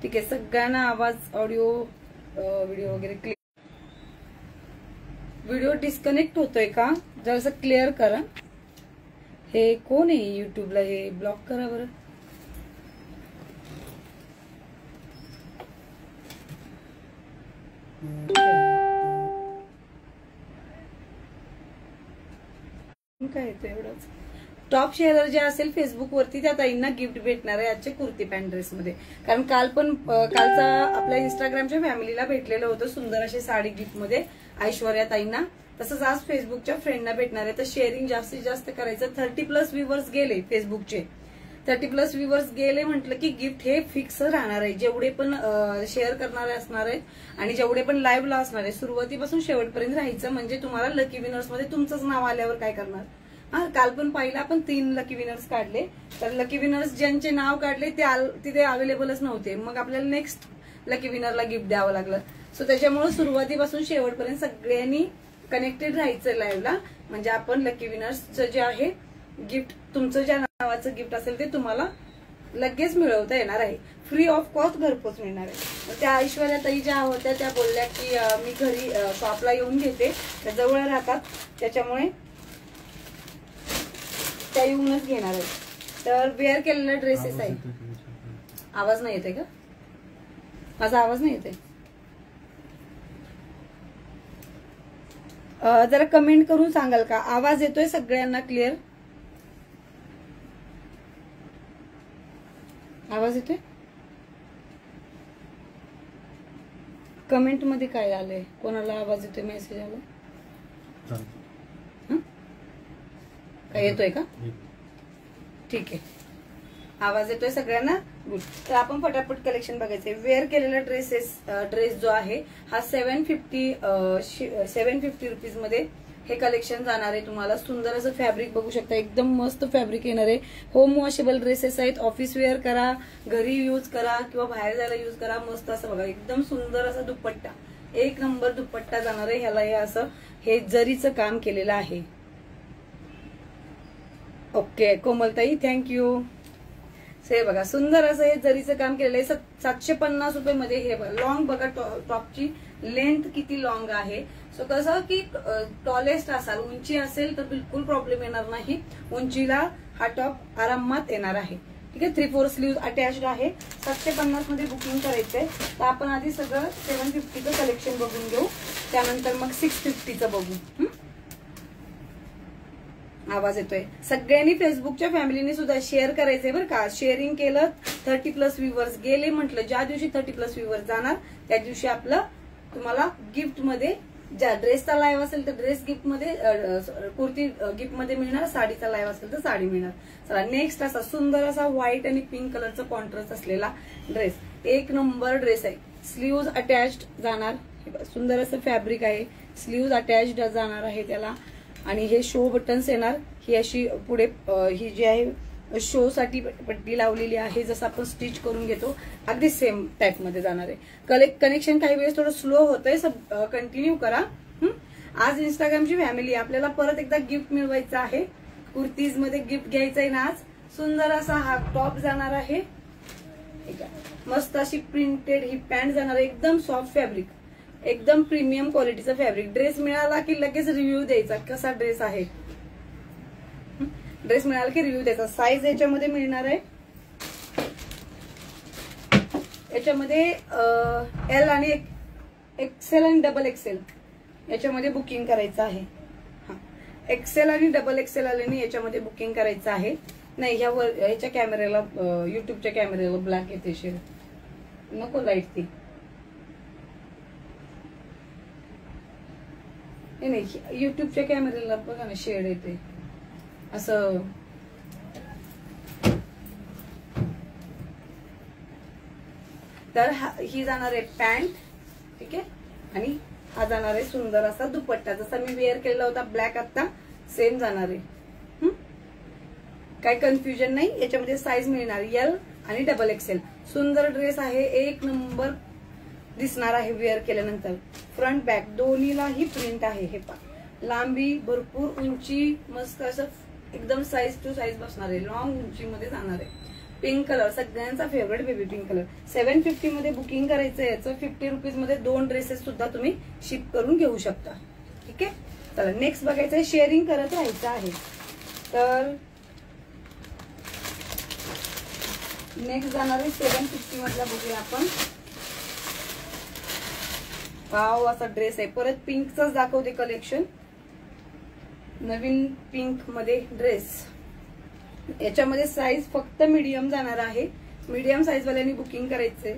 ठीक आहे, सगळ्यांना आवाज, ऑडिओ, व्हिडिओ वगैरे क्लिअर. व्हिडिओ डिस्कनेक्ट होतोय का जरासं क्लिअर करा. हे कोण आहे युट्यूबला, हे ब्लॉक करा बरं. काय येतं एवढंच. टॉप शेअर जे असेल फेसबुक वरती त्या ताईंना गिफ्ट भेटणार आहे आजच्या कुर्ती पॅन्ट ड्रेस मध्ये. कारण कालचा आपल्या इंस्टाग्रामच्या फॅमिलीला भेटलेलं होतं सुंदर अशी साडी गिफ्ट मध्ये ऐश्वर्या ताईंना. तसंच आज फेसबुकच्या फ्रेंडना भेटणार आहे. तर शेअरिंग जास्तीत जास्त करायचं. 30+ व्ह्यूवर्स गेले फेसबुकचे. 30+ व्ह्यूवर्स गेले म्हटलं की गिफ्ट हे फिक्स राहणार आहे. जेवढे पण शेअर करणारे असणार आहेत आणि जेवढे पण लाईव्हला असणार आहे सुरुवातीपासून शेवटपर्यंत राहायचं. म्हणजे तुम्हाला लकी विनर्स मध्ये तुमचंच नाव आल्यावर काय करणार. काल पण पाहिलं आपण 3 लकी विनर्स काढले. तर लकी विनर्स ज्यांचे नाव काढले ते तिथे अवेलेबलच नव्हते. मग आपल्याला नेक्स्ट लकी विनरला गिफ्ट द्यावं लागलं. सो त्याच्यामुळे सुरुवातीपासून शेवटपर्यंत सगळ्यांनी कनेक्टेड राहायचं लाईव्हला. म्हणजे आपण लकी विनर्सचं जे आहे गिफ्ट, तुमचं ज्या नावाचं गिफ्ट असेल ते तुम्हाला लगेच मिळवता येणार आहे. फ्री ऑफ कॉस्ट घरपोच मिळणार आहे. त्या ऐश्वर्या ताई ज्या होत्या त्या बोलल्या की मी घरी शॉपला येऊन घेते, त्या जवळ राहतात त्याच्यामुळे त्या येऊनच घेणार आहे. तर वेअर केलेला ड्रेसेस आहे. आवाज नाही येते का? माझा आवाज नाही येते? जरा कमेंट करून सांगाल का आवाज येतोय सगळ्यांना क्लिअर? आवाज येतोय? कमेंट मध्ये काय आलंय? कोणाला आवाज येतोय? मेसेज आला? काय येतोय का? ठीक आहे, आवाज येतोय सगळ्यांना. गुड. तर आपण फटाफट कलेक्शन बघायचंय. वेअर केलेला ड्रेस जो आहे हा 750 रुपीज मध्ये हे कलेक्शन जाणार आहे. तुम्हाला सुंदर असं फॅब्रिक बघू शकता. एकदम मस्त फॅब्रिक येणार आहे. होम वॉशेबल ड्रेसेस आहेत. ऑफिस वेअर करा, घरी यूज करा किंवा बाहेर जायला यूज करा. मस्त असं बघा, एकदम सुंदर असा दुपट्टा, एक नंबर दुपट्टा जाणार आहे. ह्याला हे असं हे जरीचं काम केलेलं आहे. ओके कोमलताई, थँक्यू. हे बघा सुंदर असं हे जरीचं काम केलेलं आहे. 750 रुपये मध्ये. हे बघा लॉंग बघा, टॉपची लेंथ किती लॉंग आहे. सो कसं की टॉलेस्ट असाल, उंची असेल तर बिलकुल प्रॉब्लेम येणार नाही. उंचीला हा टॉप आरामात येणार आहे. ठीक आहे. 3/4 स्लीव्ह अटॅच्ड आहे. 750 मध्ये बुकिंग करायचंय. तर आपण आधी सगळं 750चं कलेक्शन बघून घेऊ, त्यानंतर मग 650चं बघू. आवाज येतोय. सगळ्यांनी फेसबुकच्या फॅमिलीने सुद्धा शेअर करायचंय बरं का. शेअरिंग केलं. 30+ व्ह्यूवर्स गेले म्हटलं, ज्या दिवशी 30+ व्ह्यूवर्स जाणार त्या दिवशी आपलं तुम्हाला गिफ्ट मध्ये, ज्या ड्रेसचा लाईव्ह असेल तर ड्रेस गिफ्ट मध्ये, कुर्ती गिफ्ट मध्ये मिळणार. साडीचा लाईव्ह असेल तर साडी मिळणार. चला नेक्स्ट असा सुंदर असा व्हाईट आणि पिंक कलरचा कॉन्ट्रास्ट असलेला ड्रेस. एक नंबर ड्रेस आहे. स्लीव्ज अटॅच्ड जाणार. सुंदर असं फॅब्रिक आहे. स्लीव्ज अटॅच्ड जाणार आहे त्याला. आणि हे शो बटन्स येणार. ही अशी पुढे ही जी आहे शो साठी पट्टी लावलेली आहे. जसं आपण स्टिच करून घेतो अगदी सेम टाइप मध्ये जाणार आहे. कनेक्शन काही वेळेस थोडं स्लो होतंय. कंटिन्यू करा. आज इंस्टाग्रामची फॅमिली आपल्याला परत एकदा गिफ्ट मिळवायचं आहे. कुर्तीज मध्ये गिफ्ट घ्यायचं आहे ना आज. सुंदर असा हा टॉप जाणार आहे. मस्त अशी प्रिंटेड ही पॅन्ट जाणार आहे. एकदम सॉफ्ट फॅब्रिक, एकदम प्रीमियम क्वालिटीचा फॅब्रिक. ड्रेस मिळाला की लगेच रिव्ह्यू द्यायचा कसा ड्रेस आहे. ड्रेस मिळाला की रिव्ह्यू द्यायचा. साईज याच्यामध्ये मिळणार आहे. याच्यामध्ये एल आणि एक्सेल आणि डबल एक्सेल याच्यामध्ये बुकिंग करायचं आहे. एक्सेल आणि डबल एक्सेल आल्याने याच्यामध्ये बुकिंग करायचं आहे. नाही ह्याच्या कॅमेऱ्याला, युट्यूबच्या कॅमेऱ्याला ब्लॅक येते शेड, नको लाईट ती. नाही युट्यूबच्या कॅमेऱ्याला बघा ना शेड येते असं. तर ही जाणार आहे पॅन्ट. ठीक आहे. आणि हा जाणार आहे सुंदर असा दुपट्टा. जसा मी वेअर केलेला होता ब्लॅक, आता सेम जाणार आहे. काही कन्फ्युजन नाही. याच्यामध्ये साईज मिळणार एल आणि डबल एक्सेल. सुंदर ड्रेस आहे. एक नंबर दिसणार आहे वेअर केल्यानंतर. फ्रंट बॅक दोन्हीलाही प्रिंट आहे. हे पहा, लांबी भरपूर, उंची मस्त असं एकदम साईज टू साईज बसणार आहे. लॉंग उंची मध्ये जाणार आहे. पिंक कलर सगळ्यांचा फेवरेट बेबी पिंक कलर. 750 मध्ये बुकिंग करायचं याचं. 50 रुपीज मध्ये 2 ड्रेसेस सुद्धा तुम्ही शिप करून घेऊ शकता. ठीक आहे. चला नेक्स्ट बघायचं आहे. शेअरिंग करत राहायचं आहे. तर नेक्स्ट जाणार आहे 750 मधला बघूया आपण. वाव असा ड्रेस आहे. परत पिंकचाच दाखवते कलेक्शन. नवीन पिंक मध्ये ड्रेस. याच्यामध्ये साईज फक्त मीडियम जाणार आहे. मीडियम साईज वाल्यांनी बुकिंग करायचंय.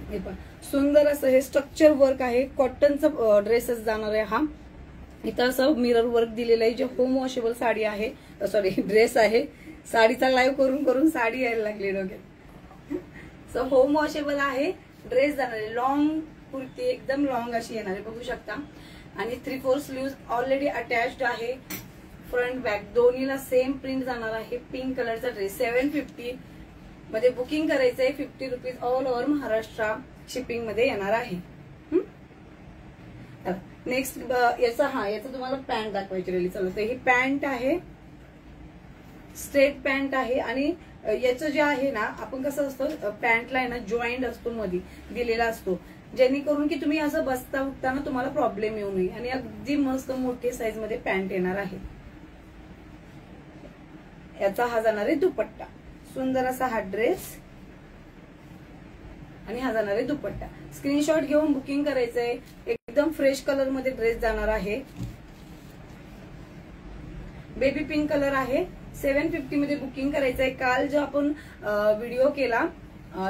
हे पण सुंदर असं हे स्ट्रक्चर वर्क आहे. कॉटनचा ड्रेसेस जाणार आहे हा. इथं असं मिरर वर्क दिलेलं आहे. जे होम वॉशेबल साडी आहे, सॉरी ड्रेस आहे. साडीचा लाईव्ह करून करून साडी यायला लागली डोक्यात. सो होम वॉशेबल आहे. ड्रेस जाणार आहे. लॉंग कुर्ती एकदम लॉंग अशी येणार आहे, बघू शकता. आणि 3/4 स्लीव्ज ऑलरेडी अटॅच्ड आहे. फ्रंट बॅक दोन्हीला सेम प्रिंट जाणार आहे. पिंक कलरचा ड्रेस. 750 मध्ये बुकिंग करायचंय. 50 rupees all over Maharashtra shipping मध्ये येणार आहे. नेक्स्ट याचा तुम्हाला पॅन्ट दाखवायची राहिली. चला तर ही पॅन्ट आहे. स्ट्रेट पॅन्ट आहे. आणि याचं जे आहे ना, आपण कसं असतं पॅन्टला आहे ना जॉईंट असतो मध्ये दिलेला असतो, जेणेकरून की तुम्ही असं बसता उठताना तुम्हाला प्रॉब्लेम येऊ नये. आणि अगदी मस्त मोठी साईज मध्ये पॅन्ट येणार आहे. याचा हा जाणार आहे दुपट्टा. सुंदर असा हा ड्रेस आणि हा जाणार आहे दुपट्टा. स्क्रीनशॉट घेऊन बुकिंग करायचंय. एकदम फ्रेश कलर मध्ये ड्रेस जाणार आहे. बेबी पिंक कलर आहे. 750 मध्ये बुकिंग करायचंय. काल जो आपण व्हिडिओ केला,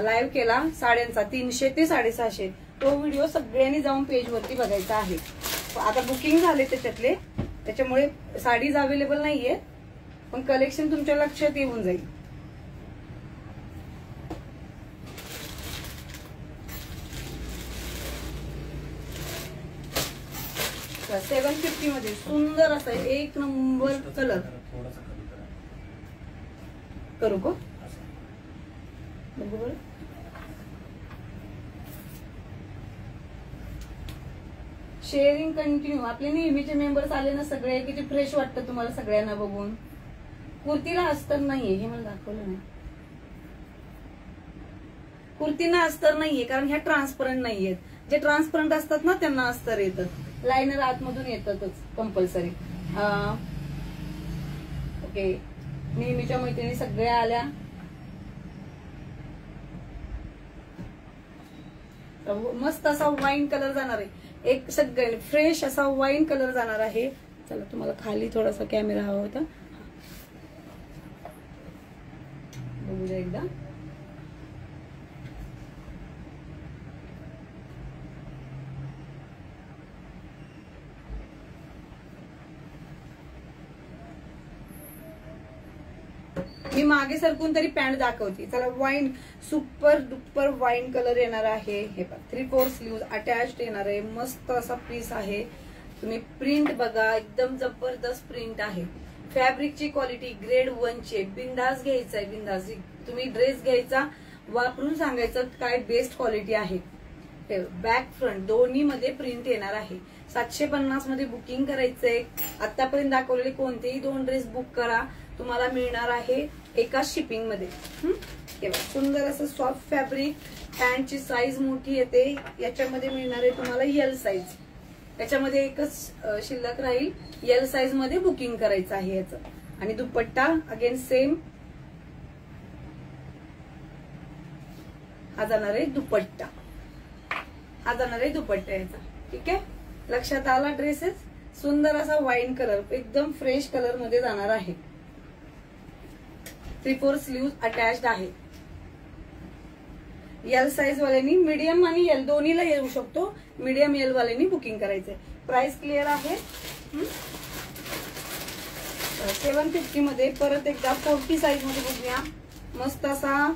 लाईव्ह केला साड्यांचा 300 ते 650, तो व्हिडिओ सगळ्यांनी जाऊन पेज वरती बघायचा आहे. आता बुकिंग झाले त्याच्यातले, त्याच्यामुळे साडीज अवेलेबल नाहीये, पण कलेक्शन तुमच्या लक्षात येऊन जाईल. तर 750 मध्ये सुंदर असं एक नंबर कलर. करू का बघू बरं. Sharing continue. आपले नेहमीचे मेंबर्स आले ना सगळे, किती फ्रेश वाटतं तुम्हाला सगळ्यांना बघून. कुर्तीला अस्तर नाहीये, हे मला दाखवलं नाही. कुर्तीना अस्तर नाहीये कारण ह्या ट्रान्सपरंट नाहीयेत. जे ट्रान्सपरंट असतात ना त्यांना अस्तर येतं. लायनर आतमधून येतातच कंपल्सरी. ओके. नेहमीच्या मैत्रिणी सगळ्या आल्या. मस्त असा वाईन कलर जाणार आहे. एक सगळे फ्रेश असा वाईन कलर जाणार आहे. चला तुम्हाला खाली थोडासा कॅमेरा हवा होता, बघू द्या एकदा. मी मागे सरकून तरी पॅन्ट दाखवते. चला wine super duper wine colour येणार आहे. हे पहा 3/4 स्लीव्ह अटॅच्ड येणार आहे. मस्त असा पीस आहे. तुम्ही प्रिंट बघा, एकदम जबरदस्त प्रिंट आहे. फॅब्रिकची क्वालिटी ग्रेड 1 ची. बिंदास घ्यायचा आहे, बिंदास. तुम्ही ड्रेस घ्यायचा, वापरून सांगायचं काय बेस्ट क्वालिटी आहे. बॅक फ्रंट दोन्ही मध्ये प्रिंट येणार आहे. 750 मध्ये बुकिंग करायचंय. आतापर्यंत दाखवलेले कोणतेही 2 ड्रेस बुक करा, तुम्हाला मिळणार आहे एकाच शिपिंग मध्ये. सुंदर असं सॉफ्ट फॅब्रिक. पॅन्टची साईज मोठी येते. याच्यामध्ये मिळणार आहे तुम्हाला एल साईज. याच्यामध्ये एकच शिल्लक राहील, एल साईज मध्ये बुकिंग करायचं आहे याचं. आणि दुपट्टा अगेन सेम. हा जाणार आहे दुपट्टा. हा जाणार आहे दुपट्टा याचा. ठीक आहे. लक्षात आला ड्रेसेस. सुंदर असा वाईन कलर, एकदम फ्रेश कलर मध्ये जाणार आहे. 3/4 स्लीव्ह अटॅच्ड आहे. एल साईज वाल्यांनी, मीडियम आणि एल दोन्हीला येऊ शकतो. मीडियम एल वाल्यांनी बुकिंग करायचंय. प्राइस क्लिअर आहे. 750 मध्ये परत एकदा 40 साईज मध्ये बघूया. मस्त असा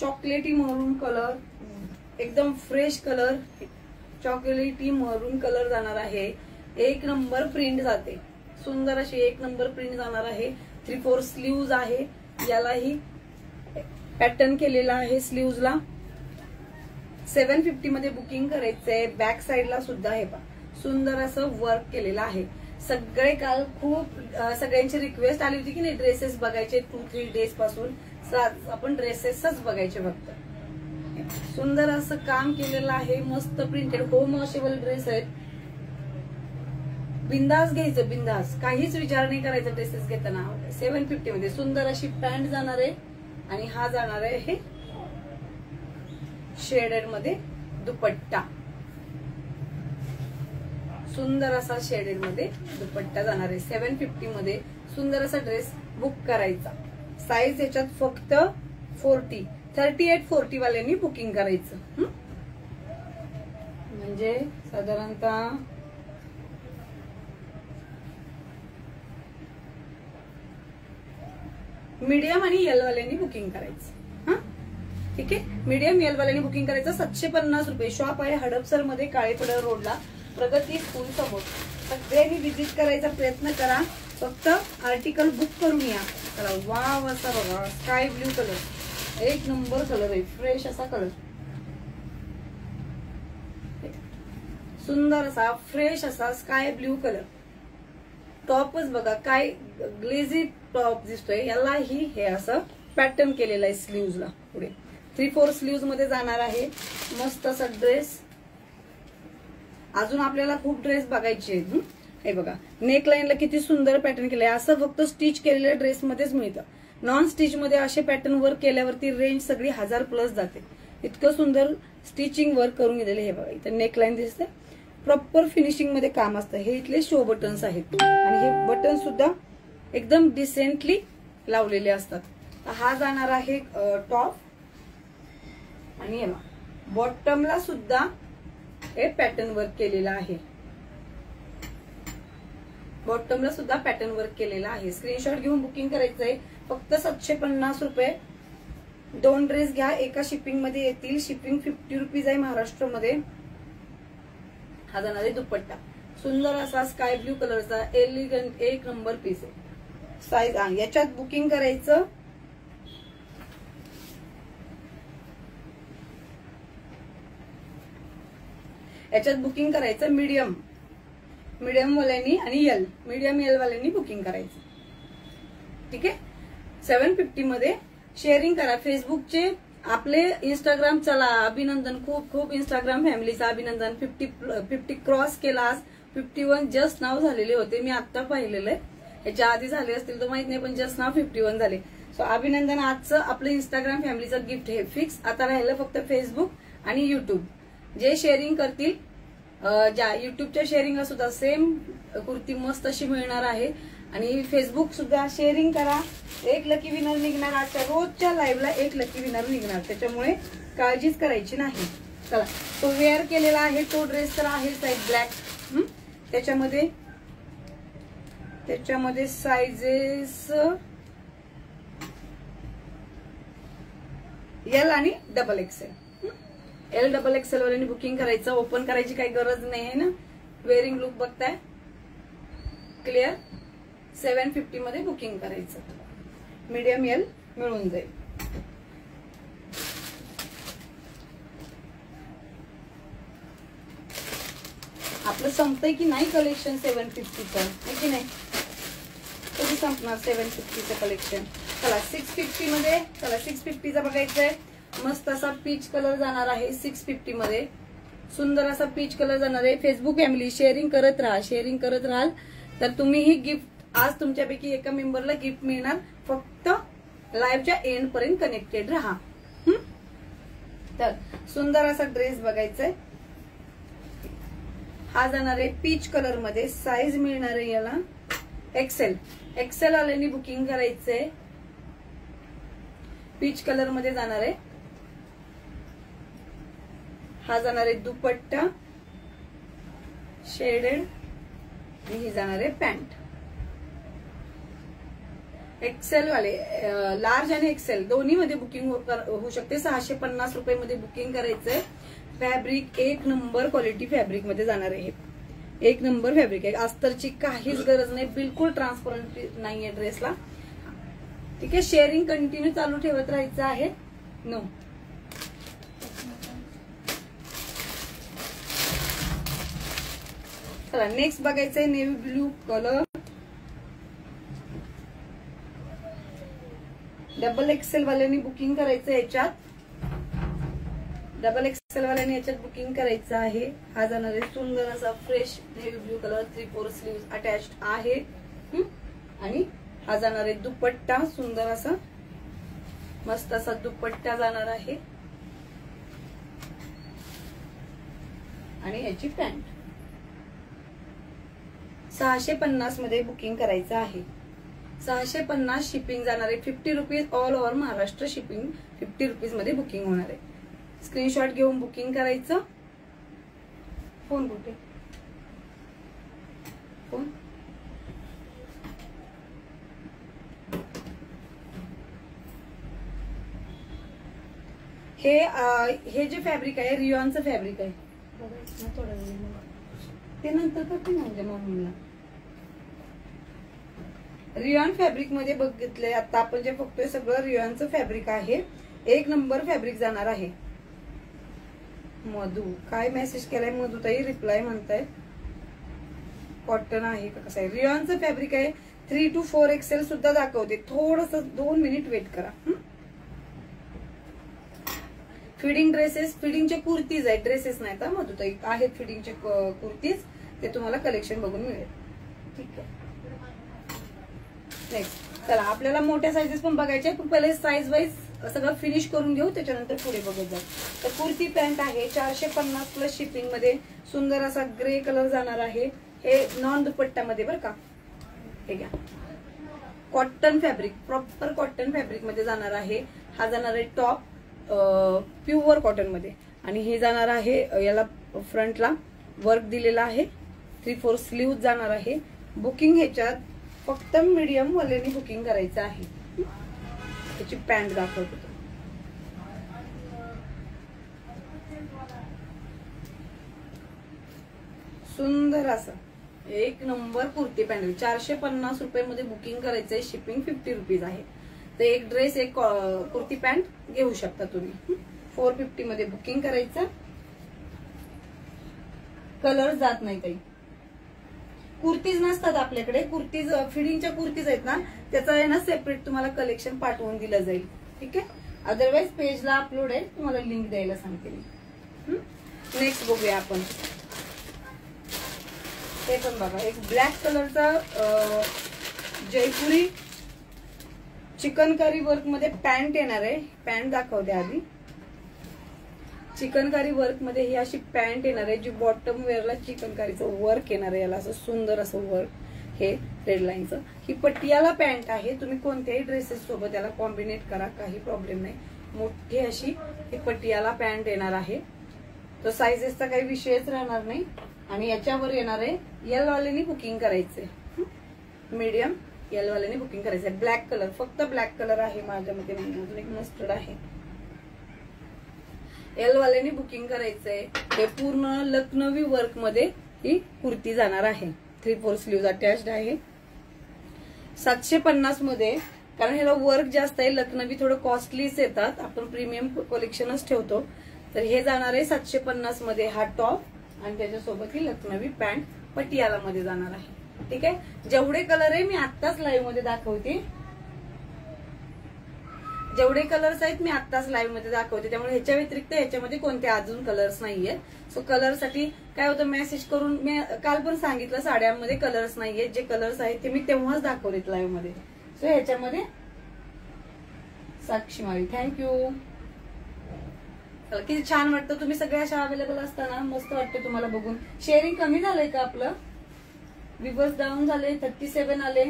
चॉकलेटी मरून कलर, एकदम फ्रेश कलर. चॉकलेटी मरून कलर जाणार आहे. एक नंबर प्रिंट जाते. सुंदर अशी एक नंबर प्रिंट जाणार आहे. 3/4 स्लीव्ज आहे. यालाही पॅटर्न केलेला आहे स्लीव्जला. 750 मध्ये बुकिंग करायचंय. बॅक साईडला सुद्धा हे पहा सुंदर असं वर्क केलेलं आहे. सगळे काल खूप सगळ्यांची रिक्वेस्ट आली होती की नाही ड्रेसेस बघायचे 2-3 डेज पासून आपण ड्रेसेसच बघायचे फक्त. सुंदर असं काम केलेलं आहे, मस्त प्रिंटेड होम वॉशेबल ड्रेस आहेत. बिंदास घ्यायचं, बिंदास, काहीच विचार नाही करायचा ड्रेसेस घेताना. 750 मध्ये सुंदर अशी पॅन्ट जाणार आहे आणि हा जाणार आहे हे शेडेड मध्ये दुपट्टा. सुंदर असा शेडेड मध्ये दुपट्टा जाणार आहे. 750 मध्ये सुंदर असा ड्रेस बुक करायचा. साईज याच्यात फक्त 40, 38-40 वाल्यांनी बुकिंग करायचं. म्हणजे साधारणतः मीडियम आणि यल वाल्यांनी बुकिंग करायचं. ठीक आहे, मीडियम यल वाल्यांनी बुकिंग करायचं. 750 रुपये. शॉप आहे हडपसर मध्ये, काळेपडा रोडला, प्रगती स्कूल समोर. सगळ्यांनी व्हिजिट करायचा प्रयत्न करा. फक्त आर्टिकल बुक करून या. चला, वाव असा बघा, स्काय ब्ल्यू कलर, एक नंबर कलर आहे, फ्रेश असा कलर, सुंदर असा फ्रेश असा स्काय ब्ल्यू कलर. टॉपच बघा काय ग्लेझी टॉप दिसतोय. याला ही हे असं पॅटर्न केलेलं आहे स्लीव्हजला. पुढे 3/4 स्लीव्ज मध्ये जाणार आहे. मस्त असा ड्रेस. अजून आपल्याला खूप ड्रेस बघायचे आहेत. हे बघा, नेक लाईनला किती सुंदर पॅटर्न केलंय. असं फक्त स्टिच केलेल्या ड्रेस मध्येच मिळतं. नॉन स्टिच मध्ये असे पॅटर्न वर्क केल्यावरती रेंज सगळी 1000+ जाते. इतकं सुंदर स्टिचिंग वर्क करून गेलेले. हे बघा, इथे नेक लाईन दिसते, प्रॉपर फिनिशिंग मध्ये काम असतं. हे इथले शो बटन्स आहेत आणि हे बटन सुद्धा एकदम डिसेंटली लावलेले असतात. हा जाणार आहे टॉप आणि बॉटमला सुद्धा हे पॅटर्न वर्क केलेलं आहे. बॉटमला सुद्धा पॅटर्न वर्क केलेला आहे. स्क्रीनशॉट घेऊन बुकिंग करायचंय. फक्त 750 रुपये. 2 ड्रेस घ्या, एका शिपिंग मध्ये येतील. शिपिंग 50 रुपीज आहे महाराष्ट्रामध्ये. हा जाणार आहे दुपट्टा. सुंदर असा स्काय ब्ल्यू कलरचा एलिगंट एक नंबर पीस आहे. साईज याच्यात बुकिंग करायचं. याच्यात बुकिंग करायचं मीडियम वाल्यांनी आणि यल, मीडियम यल वाल्यांनी बुकिंग करायचं. ठीक आहे. 750 मध्ये शेअरिंग करा. फेसबुकचे आपले इंस्टाग्राम चला, अभिनंदन, खूप खूप इंस्टाग्राम फॅमिलीचं अभिनंदन. 50 क्रॉस केला आज. 51 जस्ट नाव झालेले होते. मी आता पाहिलेलं आहे. याच्या आधी झाले असतील तर माहित नाही, पण जस्ट नाव 51 झाले. सो अभिनंदन. आजचं आपलं इंस्टाग्राम फॅमिलीचं गिफ्ट हे फिक्स. आता राहिलं फक्त फेसबुक आणि युट्यूब. जे शेअरिंग करतील, ज्या युट्यूबच्या शेअरिंगला सुद्धा सेम कुर्ती मस्त अशी मिळणार आहे. आणि फेसबुक सुद्धा शेअरिंग करा. एक लकी विनर निघणार. आजच्या रोजच्या लाईव्हला एक लकी विनर निघणार, त्याच्यामुळे काळजीच करायची नाही. चला, तो वेअर केलेला आहे तो ड्रेस तर आहे साईज ब्लॅक. त्याच्यामध्ये साइजेस एल आणि XXL. XXL वाल्यांनी बुकिंग करायचं. ओपन करायची काही गरज नाही आहे ना. वेअरिंग लुक बघताय क्लिअर. 750 मध्ये बुकिंग करायचं. मीडियम यल मिळून जाईल. आपलं संपतंय की नाही कलेक्शन 750चं, की नाही? कधी संपणार 750चं कलेक्शन? चला 650 मध्ये. चला 650चा बघायचंय. मस्त असा पीच कलर जाणार आहे 650 मध्ये. सुंदर असा पीच कलर जाणार आहे. फेसबुक फॅमिली शेअरिंग करत राहाल तर तुम्ही ही गिफ्ट आज तुमच्यापैकी एका मेंबरला गिफ्ट मिळणार. फक्त लाईव्हच्या एंड पर्यंत कनेक्टेड राहा. तर सुंदर असा ड्रेस बघायचाय. हा जाणार आहे पीच कलर मध्ये. साईज मिळणार आहे याला XL वाल्यांनी बुकिंग करायचंय. पीच कलर मध्ये जाणार आहे. हा जाणार आहे दुपट्टा शेडेड आणि ही जाणार आहे पॅन्ट. XL वाले, लार्ज आणि XL दोन्ही मध्ये बुकिंग होऊ शकते. 650 रुपये मध्ये बुकिंग करायचंय. फॅब्रिक एक नंबर क्वालिटी फॅब्रिक मध्ये जाणार आहे. एक नंबर फॅब्रिक आहे. अस्तरची काहीच गरज नाही. बिलकुल ट्रान्सपरंट नाहीये ड्रेसला. ठीक आहे. शेअरिंग कंटिन्यू चालू ठेवत राहायचं आहे. नो चला नेक्स्ट बघायचंय navy blue colour, double XL वाल्यांनी बुकिंग करायचं याच्यात, डबल एक्सेल वाल्यांनी याच्यात बुकिंग करायचं आहे। हा जाणार आहे सुंदर असा fresh navy blue colour, 3/4 sleeve attached आहे आणि हा जाणार आहे दुपट्टा, सुंदर असा मस्त असा दुपट्टा जाणार आहे आणि याची पॅन्ट। 650 मध्ये बुकिंग करायचं आहे। 650 शिपिंग जाणार आहे, 50 rupees all over Maharashtra shipping 50 rupees मध्ये बुकिंग होणार आहे। स्क्रीनशॉट घेऊन बुकिंग करायचं। फोन कुठे, फोन हे जे फॅब्रिक आहे रियॉनचं फॅब्रिक आहे, ते नंतर करते म्हणजे मम्मीला। रियॉन फॅब्रिक मध्ये बघितलंय आता आपण जे बघतोय सगळं रियॉनचं फॅब्रिक आहे, 1 नंबर फॅब्रिक जाणार आहे। मधू काय मेसेज केलाय मधू ताई, रिप्लाय म्हणताय कॉटन आहे का कसं आहे? रियॉनचं फॅब्रिक आहे, 3 to 4 एक्सेल सुद्धा दाखवते, थोडस 2 मिनिट वेट करा। फिडिंग ड्रेसेस, फिडिंगचे कुर्तीज आहेत, ड्रेसेस नाहीत मधू ताई, आहेत फिडिंगचे कुर्तीज, ते तुम्हाला कलेक्शन बघून मिळेल। ठीक आहे नेक्स्ट चला आपल्याला मोठ्या साईजेस पण बघायचे, पण पहिले साईज वाईज सगळं फिनिश करून घेऊ, त्याच्यानंतर पुढे बघत जाऊ। तर कुर्ती पॅन्ट आहे 450 प्लस शिपिंग मध्ये, सुंदर असा ग्रे कलर जाणार आहे, हे नॉन दुपट्ट्यामध्ये बरं का। हे घ्या cotton fabric, proper cotton fabric मध्ये जाणार आहे। हा जाणार आहे टॉप प्युअर कॉटन मध्ये आणि हे जाणार आहे, याला फ्रंटला वर्क दिलेला आहे, 3/4 स्लीव्ह जाणार आहे। बुकिंग ह्याच्यात फक्त मीडियम वाल्यांनी बुकिंग करायचं आहे। त्याची पॅन्ट दाखवतो, सुंदर असं 1 नंबर कुर्ती पॅन्ट, 450 रुपये बुकिंग करायचंय, शिपिंग 50 रुपीज आहे। तर एक ड्रेस एक कुर्ती पॅन्ट घेऊ शकता तुम्ही। 450 मध्ये बुकिंग करायचं, कलर जात नाही काही, कुर्तीज नसतात आपल्याकडे, कुर्तीज फिडिंगच्या कुर्तीज आहेत ना, त्याचा आहे ना सेपरेट तुम्हाला कलेक्शन पाठवून दिलं जाईल। ठीक आहे, अदरवाइज पेजला अपलोड आहे, तुम्हाला लिंक द्यायला सांगते मी। नेक्स्ट बघूया आपण, हे पण बघा एक ब्लॅक कलरचा जयपुरी चिकनकारी वर्क मध्ये पॅन्ट येणार आहे, पॅन्ट दाखवते आधी। चिकनकारी वर्क मध्ये ही अशी पॅन्ट येणार आहे, जी बॉटम वेअरला चिकनकारीचं वर्क येणार आहे, याला असं सुंदर असं वर्क, हे रेड लाईनचं। ही पटियाला पॅन्ट आहे, तुम्ही कोणत्याही ड्रेसेस सोबत याला कॉम्बिनेट करा, काही प्रॉब्लेम नाही। मोठी अशी ही पटियाला पॅन्ट येणार आहे, तर साईजेसचा काही विषयच राहणार नाही। आणि याच्यावर येणार आहे, एल वाल्यांनी बुकिंग करायचंय, मीडियम एल वाल्यांनी बुकिंग करायचंय। ब्लॅक कलर, फक्त ब्लॅक कलर आहे माझ्यामध्ये, अजून एक मस्टर्ड आहे, एल वाल्यांनी बुकिंग करायचंय। हे पूर्ण लखनवी वर्क मध्ये ही कुर्ती जाणार आहे, 3/4 स्लीव्ह अटॅच्ड आहे, 750 मध्ये, कारण ह्याला वर्क जास्त आहे, लखनवी थोडं कॉस्टलीच येतात, आपण प्रीमियम कलेक्शनच ठेवतो। तर हे जाणार आहे 750 मध्ये, हा टॉप आणि त्याच्यासोबत ही लखनवी पॅन्ट पटियाला मध्ये जाणार आहे। ठीक आहे, जेवढे कलर आहे मी आत्ताच लाईव्ह मध्ये दाखवते, जेवढे कलर्स आहेत मी आत्ताच लाईव्ह मध्ये दाखवते, त्यामुळे ह्याच्या व्यतिरिक्त ह्याच्यामध्ये कोणते अजून कलर्स नाहीये। सो कलर साठी काय होतं, मेसेज करून, मी काल पण सांगितलं साड्यांमध्ये कलर्स नाहीये, जे कलर्स आहेत ते मी तेव्हाच दाखवलेत लाईव्ह मध्ये। सो ह्याच्यामध्ये साक्षी माळी, थँक्यू। किती छान वाटतं, तुम्ही सगळ्या अशा अवेलेबल असताना मस्त वाटतं तुम्हाला बघून। शेअरिंग कमी झालंय का आपलं, व्ह्यूअर्स डाऊन झाले, 37 आले।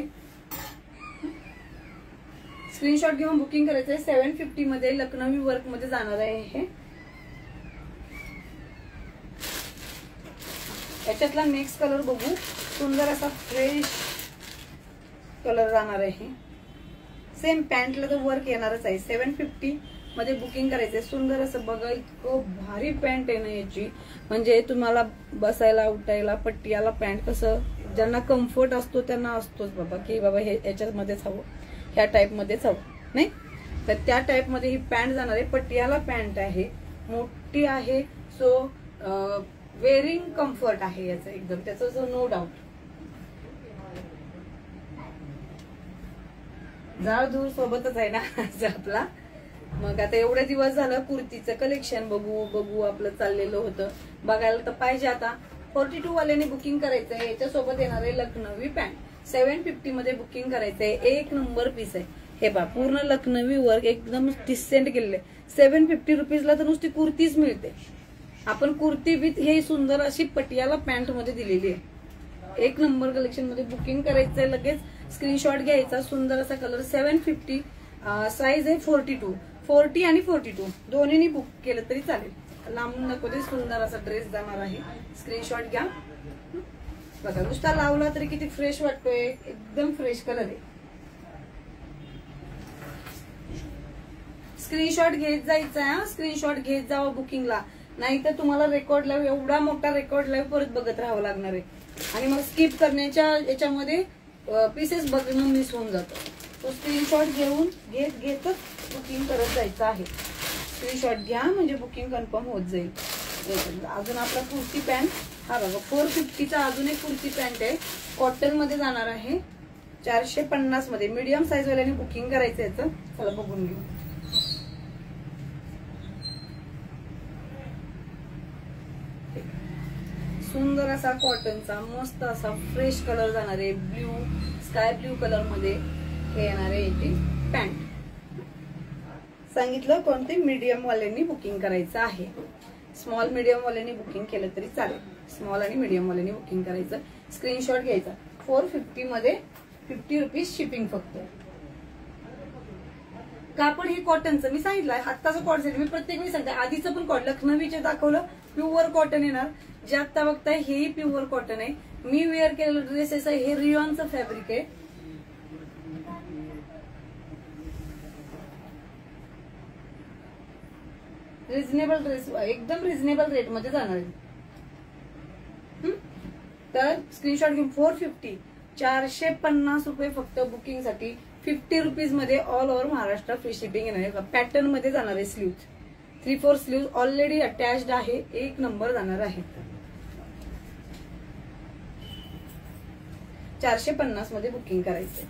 स्क्रीनशॉट घेऊन बुकिंग करायचंय, 750 मध्ये लखनवी वर्क मध्ये जाणार आहे हे। याच्यातला नेक्स्ट कलर बघू, सुंदर असा फ्रेश कलर जाणार आहे, सेम पॅन्टला तर वर्क येणारच आहे। 750 मध्ये बुकिंग करायचंय, सुंदर असं बघा, इतकं भारी पॅन्ट आहे ना याची, म्हणजे तुम्हाला बसायला उठायला पट्टीयाला पॅन्ट, कसं ज्यांना कम्फर्ट असतो त्यांना असतोच बाबा, की बाबा हे याच्यामध्येच हवं, ह्या टाइप मध्येच हवं नाही, तर त्या टाइप मध्ये ही पॅन्ट जाणार आहे। पटियाला पॅन्ट आहे, मोठी आहे, सो वेअरिंग कम्फर्ट आहे याचं एकदम, त्याचं जो नो डाऊट. जाळ धूर सोबतच आहे ना आपला. मग आता एवढे दिवस झालं कुर्तीचं कलेक्शन बघू बघू आपलं चाललेलं होतं, बघायला तर पाहिजे. आता 42 वाल्याने बुकिंग करायचंय. याच्यासोबत येणार आहे लखनवी पॅन्ट 750 मध्ये बुकिंग करायचंय. एक नंबर पीस आहे हे बा, पूर्ण लखनवी वर्क एकदम डिसेंट केलेले. 750 रुपीजला तर नुसती कुर्तीच मिळते. आपण कुर्ती विथ हे सुंदर अशी पटियाला पॅन्ट मध्ये दिलेली आहे. एक नंबर कलेक्शन मध्ये बुकिंग करायचंय. लगेच स्क्रीनशॉट घ्यायचा. सुंदर असा कलर 750. साईज आहे 42, 40 आणि 42 दोन्हीनी बुक केलं तरी चालेल. लांबून नको ते सुंदर असा ड्रेस जाणार आहे. स्क्रीनशॉट घ्या. बघा नुसता लावला तरी किती फ्रेश वाटतोय. एकदम फ्रेश कलर आहे. स्क्रीनशॉट घेत जायचा आहे. स्क्रीनशॉट घेत जावं बुकिंगला, नाही तर तुम्हाला रेकॉर्ड लाईव्ह, एवढा मोठा रेकॉर्ड लाईव्ह परत बघत राहावं लागणार आहे. आणि मग स्किप करण्याच्या याच्यामध्ये पीसेस बघणं मिस होऊन जातं. तो स्क्रीनशॉट घेऊन घेतच बुकिंग करत जायचं आहे. स्क्रीनशॉट घ्या म्हणजे बुकिंग कन्फर्म होत जाईल. अजून आपला कुर्ती पॅन्ट हा बघा 450चा अजून एक कुर्ती पॅन्ट आहे. कॉटन मध्ये जाणार आहे. 450 मध्ये मीडियम साईज वाल्याने बुकिंग करायचं याचं. चला बघून घेऊ. सुंदर असा कॉटनचा मस्त असा फ्रेश कलर जाणार आहे. ब्ल्यू स्काय ब्ल्यू कलर मध्ये हे येणार आहे याची पॅन्ट. सांगितलं कोणते मीडियम वाल्यांनी बुकिंग करायचं आहे. स्मॉल मीडियम वाल्यांनी बुकिंग केलं तरी चालेल. स्मॉल आणि मीडियम वाल्यांनी बुकिंग करायचं. स्क्रीनशॉट घ्यायचा. 450 मध्ये 50 रुपीज शिपिंग फक्त. कापड हे कॉटनचं मी सांगितलं. आत्ताचं कॉटन मी प्रत्येक वेळी सांगते. आधीचं पण कॉटन लखनवीचे दाखवलं प्युअर कॉटन येणार. जे आता बघताय हेही प्युअर कॉटन आहे. मी वेअर केलेलं ड्रेसेस आहे हे रियॉनचं फॅब्रिक आहे. रिझनेबल ड्रेस एकदम रिझनेबल रेट मध्ये जाणार आहे. तर स्क्रीनशॉट घेऊन 450 450 रुपये फक्त बुकिंग साठी. 50 रुपीज मध्ये all over Maharashtra free shipping येणार आहे. पॅटर्न मध्ये जाणार आहे. स्लीव्ह 3/4 स्लीव्ह ऑलरेडी अटॅच्ड आहे. एक नंबर जाणार आहे. 450 मध्ये बुकिंग करायचंय.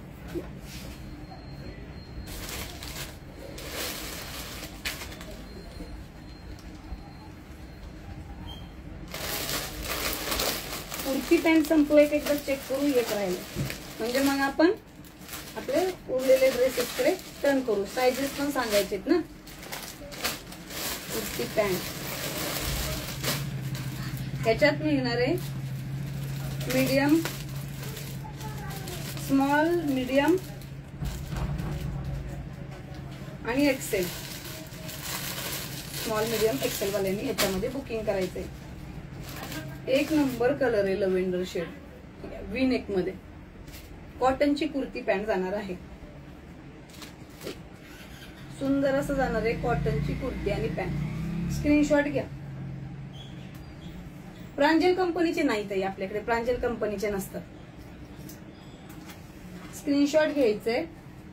कुर्ती पॅन्ट संपलं एक एकदा चेक करू येत राहिले म्हणजे मग आपण आपले उरलेले ड्रेसेसकडे टर्न करू. साईजेस पण सांगायचेत ना. कुर्ती पॅन्ट ह्याच्यात मिळणार आहे मीडियम, स्मॉल, मीडियम आणि एक्सेल. स्मॉल मीडियम एक्सेल वाल्यांनी ह्याच्यामध्ये बुकिंग करायचंय. एक नंबर कलर आहे लव्हेंडर शेड वी नेक मध्ये. कॉटनची कुर्ती पॅन्ट जाणार आहे. सुंदर असं जाणार आहे कॉटनची कुर्ती आणि पॅन्ट. स्क्रीनशॉट घ्या. प्रांजल कंपनीचे नाहीत आहे आपल्याकडे. प्रांजल कंपनीचे नसतात. स्क्रीनशॉट घ्यायचंय.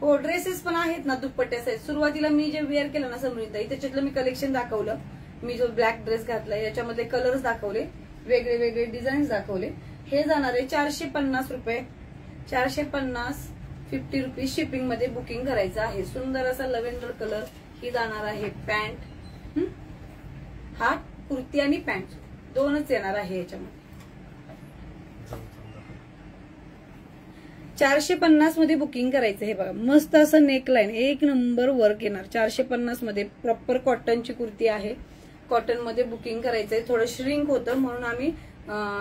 हो ड्रेसेस पण आहेत ना दुपट्ट्या साईज. सुरुवातीला मी जे वेअर केलं ना समृद्धी त्याच्यातलं मी कलेक्शन दाखवलं. मी जो ब्लॅक ड्रेस घातलाय याच्यामध्ये कलर्स दाखवले, वेगळे वेगळे डिझाईन्स दाखवले. हे जाणार आहे 450 रुपये. 450 50 रुपीज शिपिंग मध्ये बुकिंग करायचं आहे. सुंदर असा लव्हेंडर कलर ही जाणार आहे पॅन्ट. हा कुर्ती आणि पॅन्ट दोनच येणार आहे याच्यामध्ये. 450 मध्ये बुकिंग करायचं. हे बघा मस्त असं नेकलाईन एक नंबर वर्क येणार. 450 मध्ये प्रॉपर कॉटनची कुर्ती आहे. कॉटन मध्ये बुकिंग करायचंय. थोडं श्रिंक होतं म्हणून आम्ही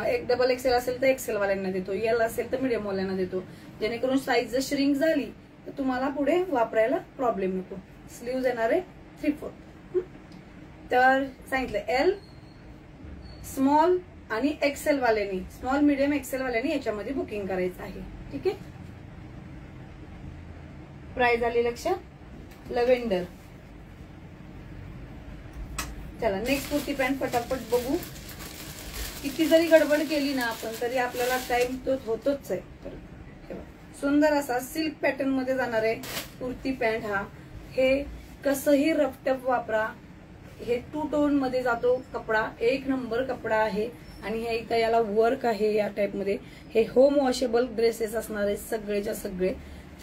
एक डबल एक्सेल असेल तर एक्सेल वाल्यांना देतो, एल असेल तर मीडियम वाल्यांना देतो, जेणेकरून साईज जर श्रिंक झाली तर तुम्हाला पुढे वापरायला प्रॉब्लेम नको. स्लीव्ह येणार आहे 3/4. तर सांगितलं एल, स्मॉल आणि एक्सेल वाल्यांनी, स्मॉल मीडियम एक्सेल वाल्यांनी याच्यामध्ये बुकिंग करायचं आहे. ठीक आहे. प्राइस आली लक्षात. लव्हेंडर. चला नेक्स्ट कुर्ती पॅन्ट फटाफट बघू. किती जरी गडबड केली ना आपण तरी आपल्याला टाइम तो होतोच आहे. सुंदर असा सिल्क पॅटर्न मध्ये जाणार आहे कुर्ती पॅन्ट. हा हे कसंही रफटफ वापरा हे 2 टोन मध्ये जातो कपडा, एक नंबर कपडा आहे. आणि हे इथं याला वर्क आहे या टाइप मध्ये. हे होम वॉशेबल ड्रेसेस असणार आहे सगळेच्या सगळे.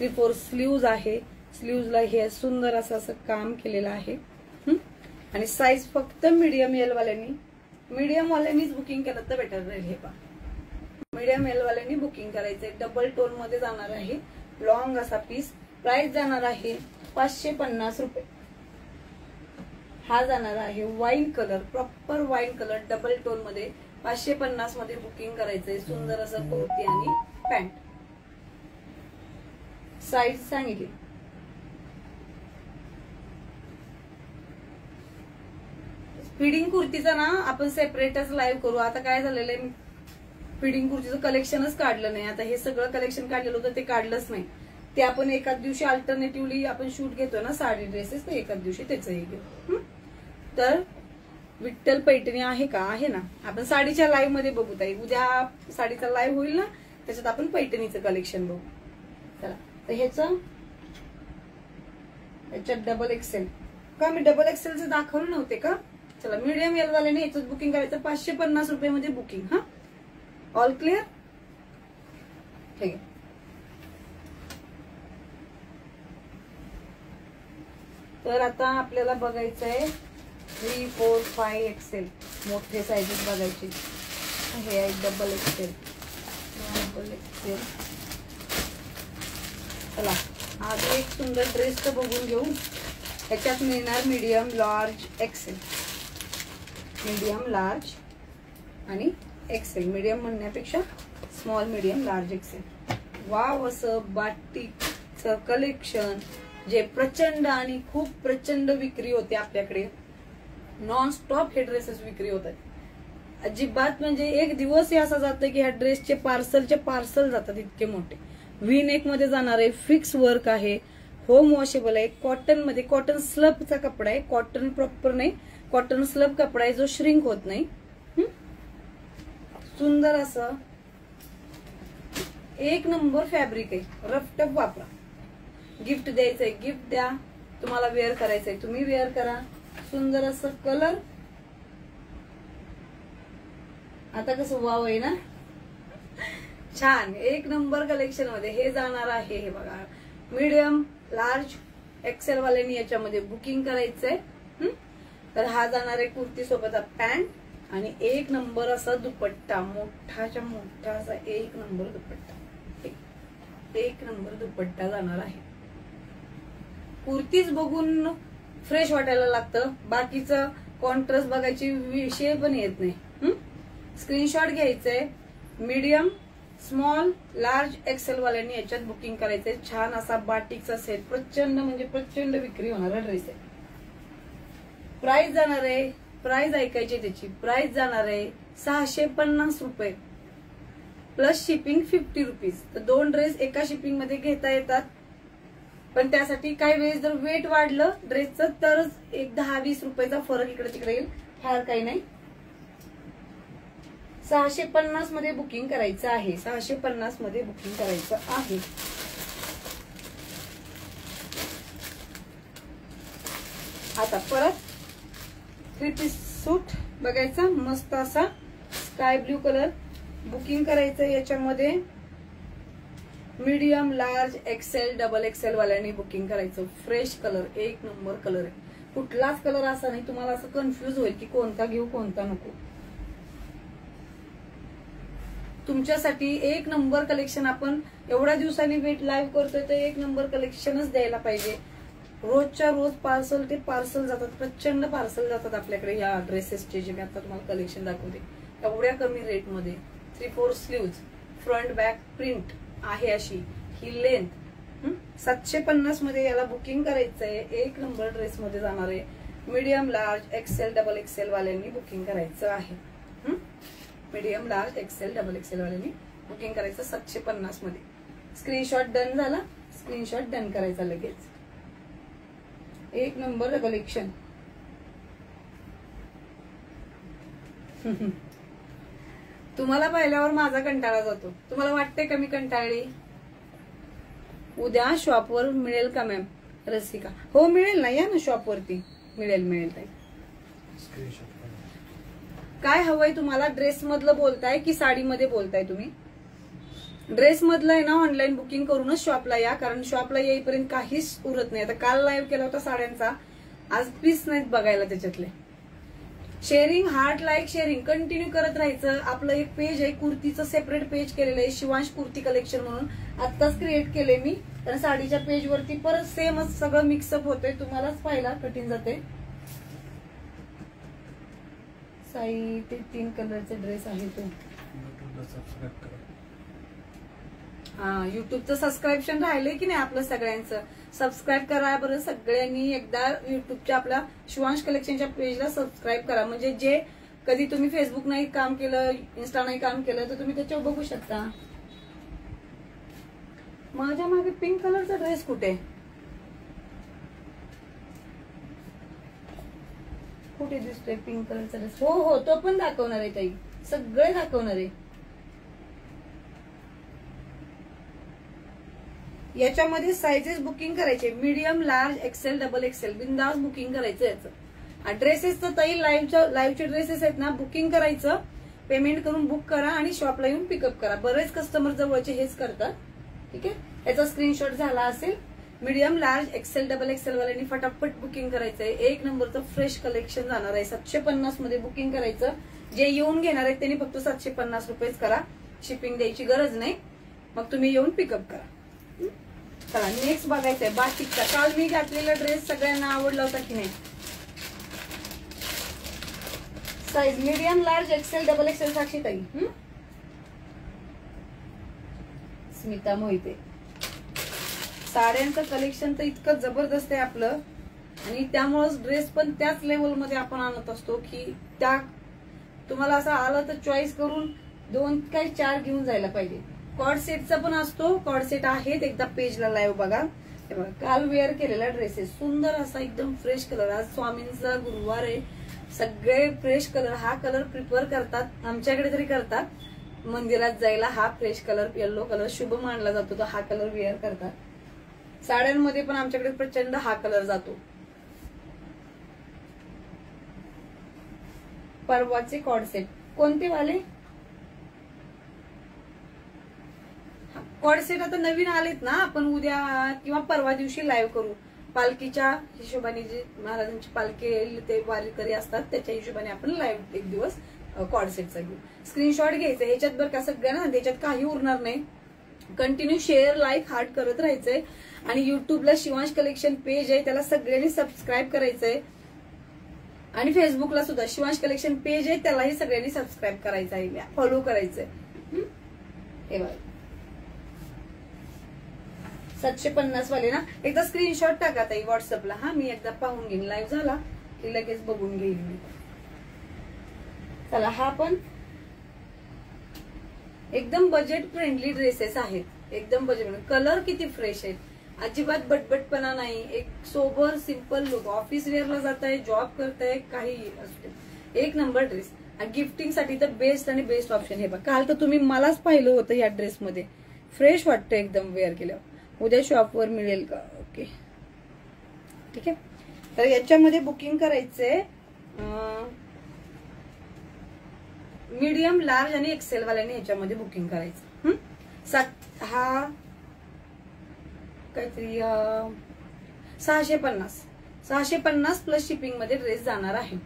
3/4 स्लीव्ज आहे. स्लीव्जला हे सुंदर असं काम केलेलं आहे. आणि साईज फक्त मीडियम एल वाल्यांनी, मीडियम वाल्यांनीच बुकिंग केलं तर बेटर राहील. हे पहा, मीडियम एल वाल्यांनी बुकिंग करायचंय. डबल टोन मध्ये जाणार आहे, लॉंग असा पीस. प्राइस जाणार आहे 550 रुपये. हा जाणार आहे wine colour, proper wine colour double tone मध्ये 550 मध्ये बुकिंग करायचंय. सुंदर असं कुर्ती आणि पॅन्ट. साईज सांगितली. फिडिंग कुर्तीचा ना आपण सेपरेटच लाईव्ह करू. आता काय झालेलं आहे, फिडिंग कुर्तीचं कलेक्शनच काढलं नाही. आता हे सगळं कलेक्शन काढलेलं होतं ते काढलंच नाही. ते आपण एकाच दिवशी अल्टरनेटिव्हली आपण शूट घेतो ना साडी ड्रेसेस, तर एकाच दिवशी त्याचंही घेऊ. तर विठ्ठल पैठणी आहे का, आहे ना. आपण साडीच्या लाईव्ह मध्ये बघू ताई. उद्या साडीचा लाईव्ह होईल ना, त्याच्यात आपण पैठणीचं कलेक्शन बघू. चला, तर ह्याच्यात डबल एक्सेल का, मी डबल एक्सेलचं दाखवलं नव्हते का. चला, मीडियम एल वाल्याने याच्यात बुकिंग करायचं. 550 रुपये मध्ये बुकिंग. हा, ऑल क्लिअर. ठीक आहे. तर आता आपल्याला बघायचंय 3, 4, 5 एक्सेल मोठे साईजेस बघायचे. हे आहे डबल एक्सेल. चला, आज एक सुंदर ड्रेस तर बघून घेऊ. ह्याच्यात मिळणार medium, large, XL. Medium, large आणि एक्सेल. मीडियम म्हणण्यापेक्षा small, medium, large, XL. Wow, असं बाटिकचं कलेक्शन जे प्रचंड आणि खूप प्रचंड विक्री होते आपल्याकडे. नॉन स्टॉप हे ड्रेसेस विक्री होतात. अजिबात म्हणजे एक दिवस असा जातो की ह्या ड्रेसचे पार्सल जातात इतके मोठे. व्ही नेक मध्ये जाणार आहे, फिक्स वर्क आहे, होम वॉशेबल आहे, कॉटन मध्ये, कॉटन स्लबचा कपडा आहे. कॉटन प्रॉपर नाही, कॉटन स्लब कपडा आहे जो श्रिंक होत नाही. सुंदर असं एक नंबर फॅब्रिक आहे. रफ टफ वापरा. गिफ्ट द्यायचंय, गिफ्ट द्या. तुम्हाला वेअर करायचंय, तुम्ही वेअर करा. सुंदर असं कलर. आता कसं वाव आहे ना, छान एक नंबर कलेक्शन मध्ये हे जाणार आहे. हे बघा, मीडियम, लार्ज, एक्सेल वाल्यांनी याच्यामध्ये बुकिंग करायचंय. तर हा जाणार आहे कुर्ती सोबत पॅन्ट आणि एक नंबर असा दुपट्टा, मोठाच्या मोठा असा एक नंबर दुपट्टा. एक नंबर दुपट्टा जाणार आहे. कुर्तीच बघून फ्रेश वाटायला लागतं, बाकीचं कॉन्ट्रास्ट बघायची विषय पण येत नाही. स्क्रीनशॉट घ्यायचंय. मीडियम, स्मॉल, लार्ज, एक्सेल वाल्यांनी याच्यात बुकिंग करायचंय. छान असा बाटिकचा सेट, प्रचंड म्हणजे प्रचंड विक्री होणारा ड्रेस आहे. प्राइस जाणार आहे, प्राइस ऐकायची त्याची. प्राइस जाणार आहे 650 रुपये प्लस शिपिंग 50 रुपीज. तर 2 ड्रेस एका शिपिंग मध्ये घेता येतात. पण त्यासाठी काही वेळेस जर वेट वाढलं ड्रेसचं तरच एक 10-20 रुपयाचा फरक इकडे तिकडे येईल, फार काही नाही. 650 मध्ये बुकिंग करायचं आहे. 650 मध्ये बुकिंग करायचं आहे. आता परत 3 पीस सूट बघायचा, मस्त असा स्काय ब्ल्यू कलर. बुकिंग करायचं याच्यामध्ये medium, large, XL, double XL वाल्यांनी बुकिंग करायचं. फ्रेश कलर, एक नंबर कलर आहे. कुठलाच कलर असा नाही तुम्हाला असं कन्फ्युज होईल की कोणता घेऊ कोणता नको. तुमच्यासाठी एक नंबर कलेक्शन. आपण एवढ्या दिवसांनी वेट लाईव्ह करतोय तर एक नंबर कलेक्शनच द्यायला पाहिजे. रोजच्या रोज पार्सल ते पार्सल जातात, प्रचंड पार्सल जातात आपल्याकडे या ड्रेसेसचे, जे मी आता तुम्हाला कलेक्शन दाखवते एवढ्या कमी रेटमध्ये. 3/4 स्लीव्ज, फ्रंट बॅक प्रिंट आहे अशी ही लेंथ. 750 मध्ये याला बुकिंग करायचंय. एक नंबर ड्रेस मध्ये जाणार आहे. Medium, large, XL, double XL वाल्यांनी बुकिंग करायचं आहे. Medium, large, XL, double XL वाल्यांनी बुकिंग करायचं 750 मध्ये. स्क्रीनशॉट डन झाला, स्क्रीनशॉट डन करायचा लगेच. एक नंबर कलेक्शन. तुम्हाला पाहिल्यावर माझा कंटाळा जातो. तुम्हाला वाटतंय का मी कंटाळली? उद्या शॉपवर मिळेल का मॅम? रसिका, हो मिळेल ना, या ना शॉपवरती. मिळेल ताई. काय हवंय तुम्हाला? ड्रेस मधलं बोलताय की साडीमध्ये बोलताय तुम्ही? ड्रेस मधलं आहे ना, ऑनलाईन बुकिंग करूनच शॉपला या, कारण शॉपला येईपर्यंत काहीच उरत नाही. आता काल लाईव्ह केला होता साड्यांचा, आज पीस नाहीत बघायला त्याच्यातले. Sharing, heart, like, sharing continue करत राहायचं. आपलं एक पेज आहे कुर्तीचं, सेपरेट पेज केलेलं आहे, शिवांश कुर्ती कलेक्शन म्हणून. आत्ताच क्रिएट केले मी, तर साडीच्या पेजवरती परत सेमच सगळं मिक्सअप होतंय. तुम्हालाच पाहायला कठीण जाते. साई ते 3 कलरचे ड्रेस आहे तो. हा, युट्यूबचं सबस्क्रिप्शन राहिलंय की नाही आपलं सगळ्यांचं? सबस्क्राईब करा बरं सगळ्यांनी. एकदा युट्यूबच्या आपल्या शिवांश कलेक्शनच्या पेजला सबस्क्राईब करा, म्हणजे जे कधी तुम्ही फेसबुक नाही काम केलं, इन्स्टा नाही काम केलं, तर तुम्ही त्याच्यावर बघू शकता. माझ्या मागे पिंक कलरचा ड्रेस कुठे कुठे दिसतोय पिंक कलरचा ड्रेस? हो हो, तो पण दाखवणार आहे ताई, सगळे दाखवणार आहे. याच्यामध्ये साइजेस बुकिंग करायचे, medium, large, XL, double XL, बिंदास बुकिंग करायचं याचं. ड्रेसेस तर ताई लाईव्हचे ड्रेसेस आहेत ना, बुकिंग करायचं, पेमेंट करून बुक करा आणि शॉपला येऊन पिकअप करा. बरेच कस्टमर जवळचे हेच करतात. ठीक आहे, याचा स्क्रीनशॉट झाला असेल. Medium, large, XL, double XL वाल्यांनी फटाफट बुकिंग करायचंय. 1 नंबरचं फ्रेश कलेक्शन जाणार आहे. 750 मध्ये बुकिंग करायचं. जे येऊन घेणार आहेत त्यांनी फक्त 750 रुपयेच करा, शिपिंग द्यायची गरज नाही. मग तुम्ही येऊन पिकअप करा. चला नेक्स्ट बघायचंय बाटिकचा. काल मी घातलेला ड्रेस सगळ्यांना आवडला होता की नाही? Size medium, large, XL, double XL. Sakshi ताई, स्मिता मोहिते. साड्यांचं कलेक्शन तर इतकं जबरदस्त आहे आपलं, आणि त्यामुळेच ड्रेस पण त्याच लेवलमध्ये आपण आणत असतो की त्या तुम्हाला असं आलं तर चॉईस करून 2 काय 4 घेऊन जायला पाहिजे. कॉर्ड सेटचा पण असतो, कॉर्ड सेट आहेत. एकदा पेजला लाईव्ह बघा. हे बघा, काल वेअर केलेला ड्रेसेस, सुंदर असा एकदम फ्रेश कलर. आज स्वामींचा गुरुवार आहे, सगळे फ्रेश कलर. हा कलर प्रिफर करतात, आमच्याकडे तरी करतात. मंदिरात जायला हा फ्रेश कलर, येल्लो कलर शुभ मानला जातो, तो हा कलर वेअर करतात. साड्यांमध्ये पण आमच्याकडे प्रचंड हा कलर जातो. परवाचे कॉर्ड सेट कोणते वाले? कॉर्ड सेट आता नवीन आलेत ना, आपण उद्या किंवा परवा दिवशी लाईव्ह करू. पालखीच्या हिशोबाने, जे महाराजांची पालखी ते वारकरी असतात त्याच्या हिशोबाने आपण लाईव्ह एक दिवस कॉर्ड सेटचा घेऊ. स्क्रीनशॉट घ्यायचं ह्याच्यात बरं का सगळ्यांना, त्याच्यात काही उरणार नाही. कंटिन्यू शेअर, लाईक, हार्ट करत राहायचंय. आणि युट्यूबला शिवांश कलेक्शन पेज आहे, त्याला सगळ्यांनी सबस्क्राईब करायचंय. आणि फेसबुकला सुद्धा शिवांश कलेक्शन पेज आहे, त्यालाही सगळ्यांनी सबस्क्राईब करायचं आहे, फॉलो करायचंय. हे बघा 750 वाले ना, एकदा स्क्रीनशॉट टाका ताई व्हॉट्सअपला. हा, मी एकदा पाहून घेईन, लाईव्ह झाला की लगेच बघून घेईन मी. चला, हा पण एकदम बजेट फ्रेंडली ड्रेसेस आहेत, एकदम बजेट. कलर किती फ्रेश आहेत, अजिबात बटबटपणा नाही. एक सोबर सिंपल लुक. ऑफिस वेअरला जाताय, जॉब करताय, काही असते, एक नंबर ड्रेस. गिफ्टिंग साठी तर बेस्ट आणि बेस्ट ऑप्शन. हे बघा, काल तर तुम्ही मलाच पाहिलं होतं या ड्रेसमध्ये. फ्रेश वाटतं एकदम वेअर केल्यावर. उद्या शॉपवर मिळेल का? ओके, ठीक आहे. तर याच्यामध्ये बुकिंग करायचंय मीडियम, लार्ज आणि एक्सेल वाल्याने ह्याच्यामध्ये बुकिंग करायचं. हा काहीतरी 650 प्लस शिपिंग मध्ये ड्रेस जाणार आहे.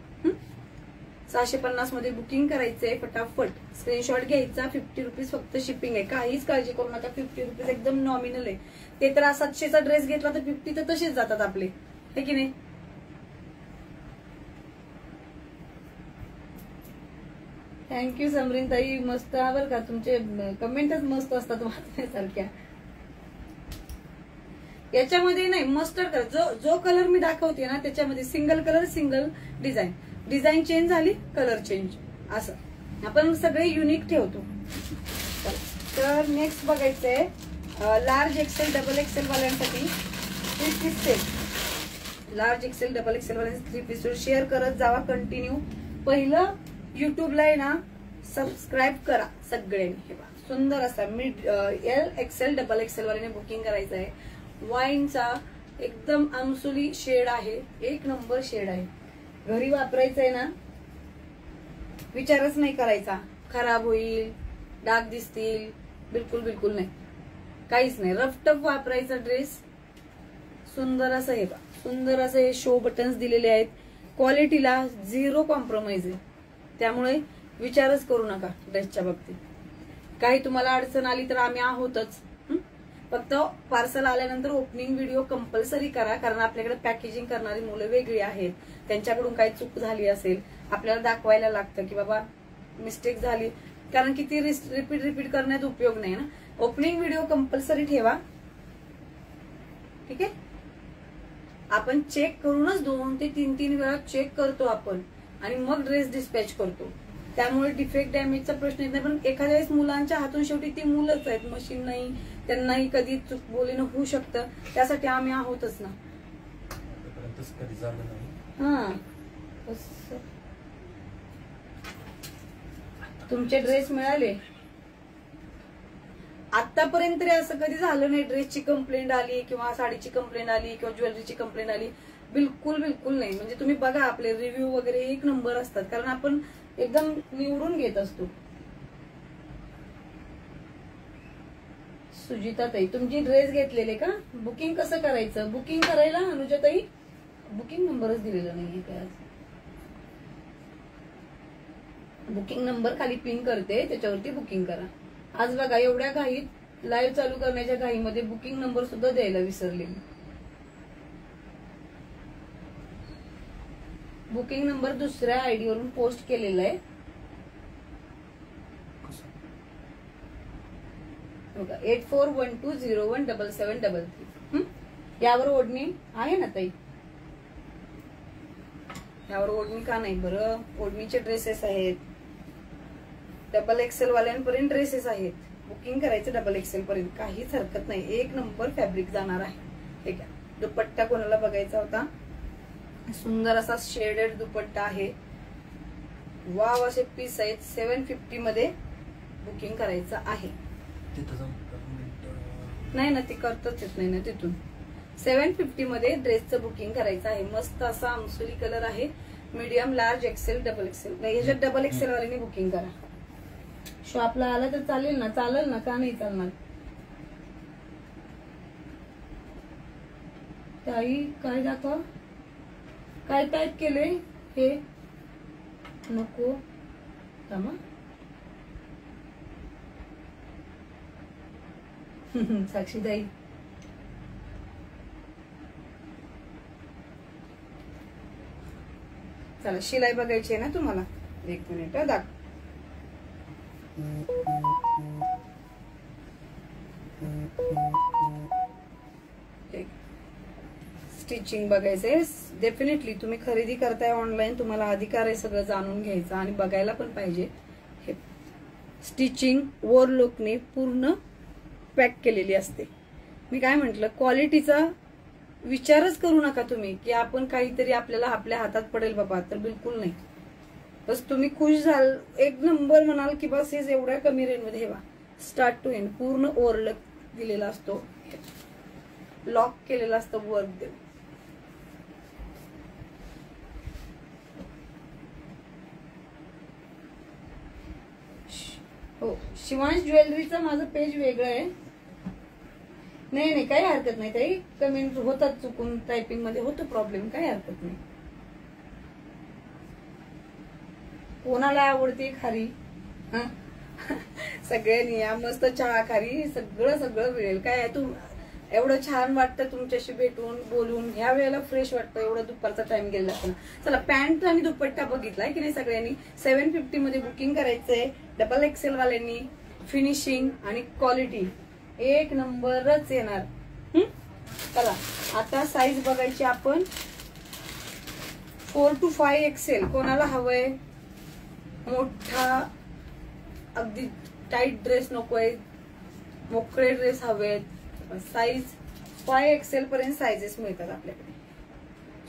650 मध्ये बुकिंग करायचंय फटाफट. स्क्रीनशॉट घ्यायचा. 50 रुपीज फक्त शिपिंग आहे, काहीच काळजी करू नका. 50 रुपीज एकदम नॉमिनल आहे. ते तर 700चा ड्रेस घेतला तर 50 तर तसेच जातात आपले, है की नाही? थँक्यू समरीन ताई, मस्त बरं का, तुमचे कमेंटच मस्त असतात वाचण्यासारख्या. याच्यामध्ये नाही मस्टर्ड कलर, जो कलर मी दाखवते ना त्याच्यामध्ये single colour, single design change झाली, कलर चेंज, असं आपण सगळे युनिक ठेवतो. तर नेक्स्ट बघायचंय लार्ज एक्सेल डबल एक्सेल वाल्यांसाठी 3 piece set. Large XL double XL वाल्यांसाठी 3 पीस शेअर करत जावा कंटिन्यू. पहिलं युट्यूबला आहे ना, सबस्क्राईब करा सगळ्यांनी. हे बघा, सुंदर असा एल एक्सेल डबल एक्सेल वाल्याने बुकिंग करायचं आहे. वाईनचा एकदम आमसुली शेड आहे, एक नंबर शेड आहे. घरी वापरायचंय ना, विचारच नाही करायचा खराब होईल, डाग दिसतील, बिलकुल बिलकुल नाही, काहीच नाही. रफ टफ वापरायचा ड्रेस. सुंदर असं हे बा, सुंदर असं हे शो बटन्स दिलेले आहेत. क्वालिटीला झिरो कॉम्प्रोमाइज आहे, त्यामुळे विचारच करू नका ड्रेसच्या बाबतीत. काही तुम्हाला अडचण आली तर आम्ही आहोतच. फक्त पार्सल आल्यानंतर ओपनिंग व्हिडिओ कंपल्सरी करा, कारण आपल्याकडे पॅकेजिंग करणारी मुलं वेगळी आहेत. त्यांच्याकडून काही चूक झाली असेल आपल्याला दाखवायला लागतं की बाबा मिस्टेक झाली, कारण की ती रिपीट करण्यात उपयोग नाही ना. ओपनिंग व्हिडिओ कंपल्सरी ठेवा, ठीक आहे. आपण चेक करूनच 2 ते 3 वेळा चेक करतो आपण आणि मग ड्रेस डिस्पॅच करतो. त्यामुळे डिफेक्ट डॅमेजचा प्रश्न येत नाही. पण एखाद्या वेळेस मुलांच्या हातून शेवटी ती मुलंच आहेत, मशीन नाही, त्यांनाही कधी चूक बोलीनं होऊ शकतं. त्यासाठी आम्ही आहोतच ना. हा, तुमचे ड्रेस मिळाले आतापर्यंत तरी असं कधी झालं नाही ड्रेसची कंप्लेंट आली किंवा साडीची कंप्लेंट आली किंवा ज्वेलरीची कंप्लेंट आली. बिलकुल बिलकुल नाही. म्हणजे तुम्ही बघा आपले रिव्ह्यू वगैरे 1 नंबर असतात, कारण आपण एकदम निवडून घेत असतो. सुजिताताई, तुमची ड्रेस घेतलेले का? बुकिंग कसं करायचं? बुकिंग करायला अनुजाताई बुकिंग नंबरच दिलेला नाहीये काय आज. बुकिंग नंबर खाली पिन करते, त्याच्यावरती बुकिंग करा. आज बघा एवढ्या घाईत लाईव्ह चालू करण्याच्या घाईमध्ये बुकिंग नंबर सुद्धा द्यायला विसरले मी. बुकिंग नंबर दुसऱ्या आयडी वरून पोस्ट केलेला आहे. बघा 8412017733. यावर ओढणी आहे ना ताई? यावर ओढणी का नाही बरं? ओढणीचे ड्रेसेस आहेत, डबल एक्सेल वाल्यांपर्यंत ड्रेसेस आहेत. बुकिंग करायचं डबल एक्सेल पर्यंत, काहीच हरकत नाही. 1 नंबर फॅब्रिक जाणार आहे. ठीक आहे. दुपट्टा कोणाला बघायचा होता? सुंदर असा शेडेड दुपट्टा आहे. वाव असे पीस आहेत. 750 मध्ये बुकिंग करायचं आहे. नाही ना, ती करतच येत नाही ना तिथून. 750 मध्ये ड्रेसचं बुकिंग करायचं आहे. मस्त असा आमसुली कलर आहे. Medium, large, XL, double XL. ह्याच्यात डबल एक्सेल वाल्याने बुकिंग करा. शॉपला आला तर चालेल ना? चालेल ना, का नाही चालणार? ताई काय दाखवा, काय टाईप केले हे? नको थांबा. साक्षीताई चला, शिलाई बघायची आहे ना तुम्हाला? 1 मिनिट दाख. स्टिचिंग बघायचंय. डेफिनेटली तुम्ही खरेदी करताय ऑनलाईन, तुम्हाला अधिकार आहे सगळं जाणून घ्यायचा आणि बघायला पण पाहिजे. हे स्टिचिंग ओव्हरलोकने पूर्ण पॅक केलेली असते. मी काय म्हंटल, क्वालिटीचा विचारच करू नका तुम्ही की आपण काहीतरी आपल्याला आपल्या हातात पडेल बाबा, तर बिलकुल नाही. बस तुम्ही खुश झाल, 1 नंबर म्हणाल की बस हे एवढ्या कमी रेंजमध्ये. हे बा स्टार्ट टू एंड पूर्ण ओव्हरलॉक दिलेला असतो, लॉक केलेला असतो वर्क देऊन. हो, शिवांश ज्वेलरीचं माझं पेज वेगळं आहे. नाही नाही, काही हरकत नाही ताई. कमेंट होतात चुकून, टायपिंग मध्ये होतो प्रॉब्लेम, काही हरकत नाही. कोणाला आवडते खारी? सगळ्यांनी या मस्त चहा खारी सगळं सगळं मिळेल. काय आहे, तू एवढं छान वाटतं तुमच्याशी भेटून बोलून. ह्या वेळेला फ्रेश वाटतं, एवढा दुपारचा टाइम गेला असताना. चला, पॅन्ट आणि दुपट्टा बघितलाय की नाही सगळ्यांनी? 750 मध्ये बुकिंग करायचंय. डबल एक्सेल वाल्यांनी. फिनिशिंग आणि क्वालिटी 1 नंबरच येणार. चला, आता साईज बघायची आपण. 4 to 5 एक्सेल कोणाला हवंय? मोठा अगदी टाईट ड्रेस नकोय, मोकळे ड्रेस हवेत. साईज 5 एक्सेल पर्यंत साईजेस मिळतात आपल्याकडे.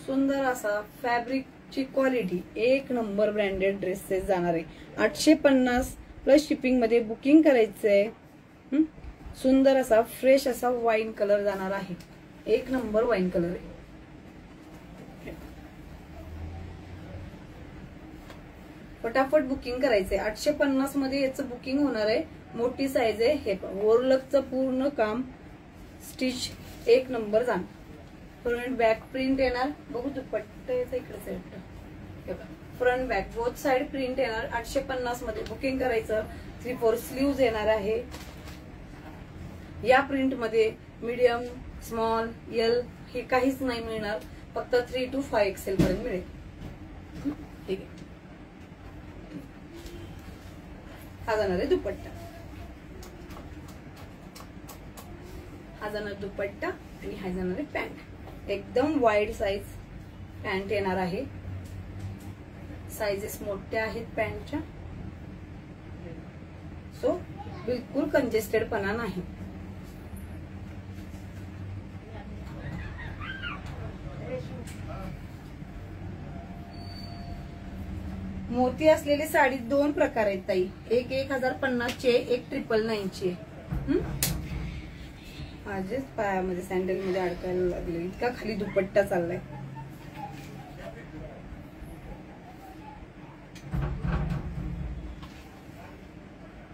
सुंदर असा फॅब्रिकची क्वालिटी 1 नंबर ब्रँडेड ड्रेसेस जाणार आहे. 850 प्लस शिपिंग मध्ये बुकिंग करायचंय. सुंदर असा फ्रेश असा वाईन कलर जाणार आहे. 1 नंबर वाईन कलर आहे. फटाफट बुकिंग करायचंय. 850 मध्ये याचं बुकिंग होणार आहे. मोठी साईज आहे. हे ओरलकचं पूर्ण काम स्टिच एक नंबर जाणार. फ्रंट बॅक प्रिंट येणार. बघू दुपट्टा याचा इकडे front back both side print येणार. 850 मध्ये बुकिंग करायचं. 3/4 स्लीव्ज येणार आहे. या प्रिंट मध्ये मीडियम, स्मॉल, एल हे काहीच नाही मिळणार. फक्त 3 to 5 XL पर्यंत मिळेल. ठीक आहे. हा जाणार आहे दुपट्टा. हा जाणार दुपट्टा आणि हा जाणार आहे पॅन्ट. एकदम वाईड साईज पॅन्ट येणार आहे. साइजेस मोठ्या आहेत पॅन्टच्या. सो बिलकुल कंजेस्टेडपणा नाही. मोती असलेली साडी दोन प्रकार आहेत ताई. एक 1050 ची, एक 999 ची. माझेच पायामध्ये सँडल मध्ये अडकायला लागले. इतका खाली दुपट्टा चाललाय.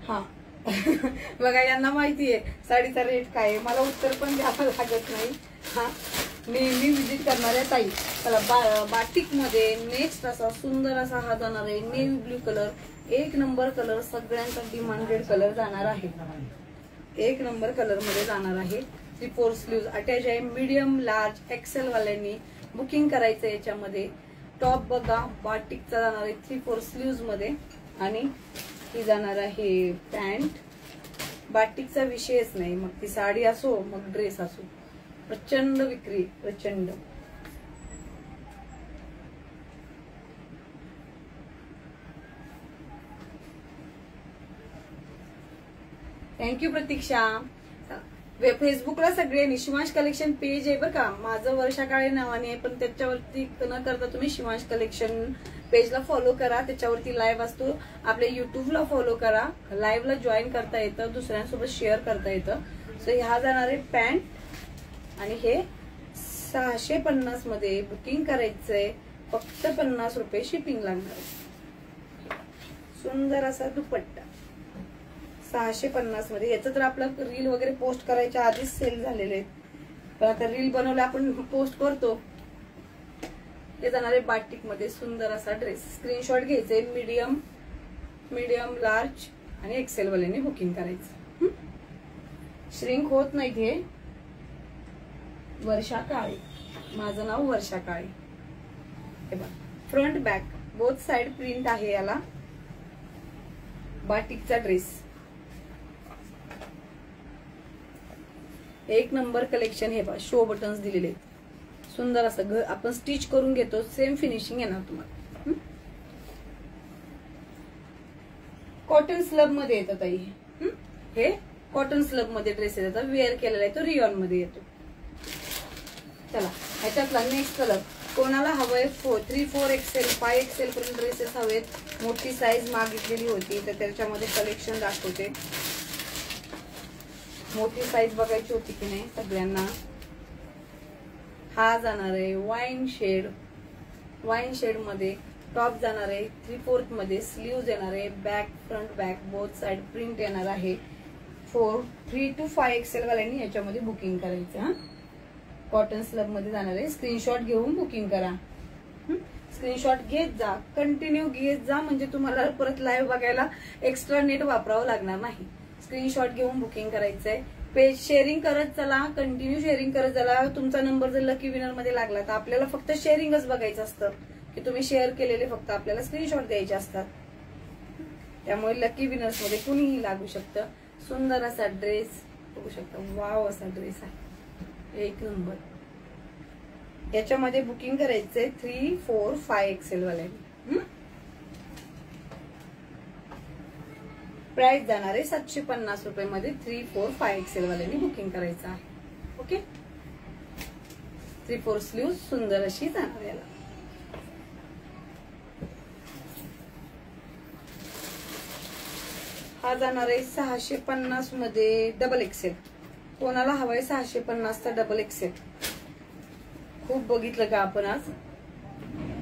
हा बघा यांना माहितीये साडीचा रेट काय आहे. मला उत्तर पण द्यावं लागत नाही. हा नेहमी विजिट करणाऱ्या ताई. चला बाटिक मध्ये नेक्स्ट असा सुंदर असा हा जाणार आहे. Navy blue colour. एक नंबर कलर. सगळ्यांचा डिमांडेड कलर जाणार आहे. एक नंबर कलर मध्ये जाणार आहे. 3/4 स्लीव्ज अटॅच आहे. मीडियम, लार्ज, एक्सेल वाल्यांनी बुकिंग करायचं. याच्यामध्ये टॉप बघा बाटिकचा जाणार आहे 3/4 स्लीव्ज मध्ये. आणि ही जाणार आहे पॅन्ट. बाटिकचा विषयच नाही. मग ती साडी असो मग ड्रेस असो. प्रचंड विक्री. प्रचंड. थँक्यू प्रतीक्षा. फेसबुकला सगळ्यांनी शिवांश कलेक्शन पेज आहे बरं का. माझं वर्षा काळे नावाने आहे. पण त्याच्यावरती न करता तुम्ही शिवांश कलेक्शन पेजला फॉलो करा. त्याच्यावरती लाईव्ह असतो. आपल्या युट्यूबला फॉलो करा. लाईव्हला जॉईन करता येतं. दुसऱ्यांसोबत शेअर करता येतं. सो ह्या जाणार आहे पॅन्ट आणि हे 650 मध्ये बुकिंग करायचंय. फक्त 50 रुपये शिपिंग लागणार आहे. सुंदर असा दुपट्टा 650 मध्ये. याचं तर आपलं रील वगैरे पोस्ट करायच्या आधीच सेल झालेले आहेत. पण आता रील बनवलं आपण पोस्ट करतो. हे जाणार आहे बाटिक मध्ये सुंदर असा ड्रेस. स्क्रीनशॉट घ्यायचे. मीडियम, लार्ज आणि एक्सेल वाल्यांनी बुकिंग करायचं. श्रिंक होत नाही. हे वर्षा काळे. माझं नाव वर्षा काळे. हे बघा front back both side print आहे. याला बाटिकचा ड्रेस. एक नंबर कलेक्शन. हे बघा शो बटन्स दिलेले आहेत. सुंदर असं आपण स्टिच करून घेतो. सेम फिनिशिंग येणार तुम्हाला. कॉटन स्लब मध्ये येतात ताई. हे कॉटन स्लब मध्ये ड्रेस येतात. वेअर केलेला आहे तो रियॉन मध्ये येतो. चला ह्याच्यातला नेक्स्ट कलर. कोणाला हवंय 3/4 XL 5 XL पर्यंत ड्रेसेस हवेत. मोठी साईज मागितलेली होती तर त्याच्यामध्ये कलेक्शन दाखवते. मोठी साईज बघायची होती की नाही सगळ्यांना. हा जाणार आहे वाईन शेड मध्ये. टॉप जाणार आहे 3/4 मध्ये. स्लीव्ज येणार आहे. Back front back both side print येणार आहे. 3 to 5 XL वाल्यांनी याच्यामध्ये बुकिंग करायचं. हा कॉटन स्लब मध्ये जाणार आहे. स्क्रीनशॉट घेऊन बुकिंग करा. स्क्रीनशॉट घेत जा. कंटिन्यू घेत जा. म्हणजे तुम्हाला परत लाईव्ह बघायला एक्स्ट्रा नेट वापरावं लागणार नाही. स्क्रीनशॉट घेऊन बुकिंग करायचंय. पेज शेअरिंग करत चला. कंटिन्यू शेअरिंग करत चला. तुमचा नंबर जर लकी विनर मध्ये लागला तर आपल्याला फक्त शेअरिंगच बघायचं असतं की तुम्ही शेअर केलेले फक्त आपल्याला स्क्रीनशॉट द्यायचे असतात. त्यामुळे लकी विनर्स मध्ये कुणीही लागू शकतं. सुंदर असा ड्रेस बघू शकता. वाव असा ड्रेस आहे. एक नंबर. याच्यामध्ये बुकिंग करायचंय 3, 4, 5 XL वाल्यांनी. प्राइस जाणार आहे 750 रुपये मध्ये. 3, 4, 5 XL वाल्यांनी बुकिंग करायचं आहे. ओके. 3/4 स्लीव सुंदर अशी जाणार याला. हा जाणार आहे 650 मध्ये डबल एक्सेल. कोणाला हवाय 650 चा डबल एक्सेल. खूप बघितलं का आपण आज.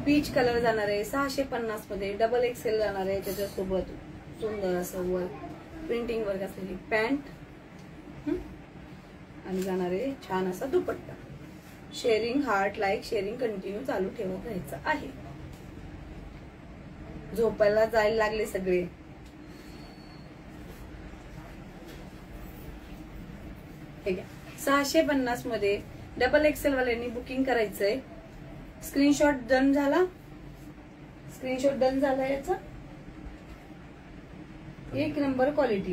पीच कलर जाणार आहे 650 मध्ये, डबल एक्सेल जाणार आहे. त्याच्यासोबत सुंदर असं वर प्रिंटिंग वर्क असलेली पॅन्ट आणि जाणार आहे छान असा dupatta. Sharing heart like sharing continue चालू ठेवत राहायचं आहे. झोपायला जायला लागले सगळे. ठीक आहे. 650 मध्ये डबल एक्सेल वाल्यांनी बुकिंग करायचंय. स्क्रीनशॉट डन झाला. स्क्रीनशॉट डन झाला याचा. एक नंबर क्वालिटी.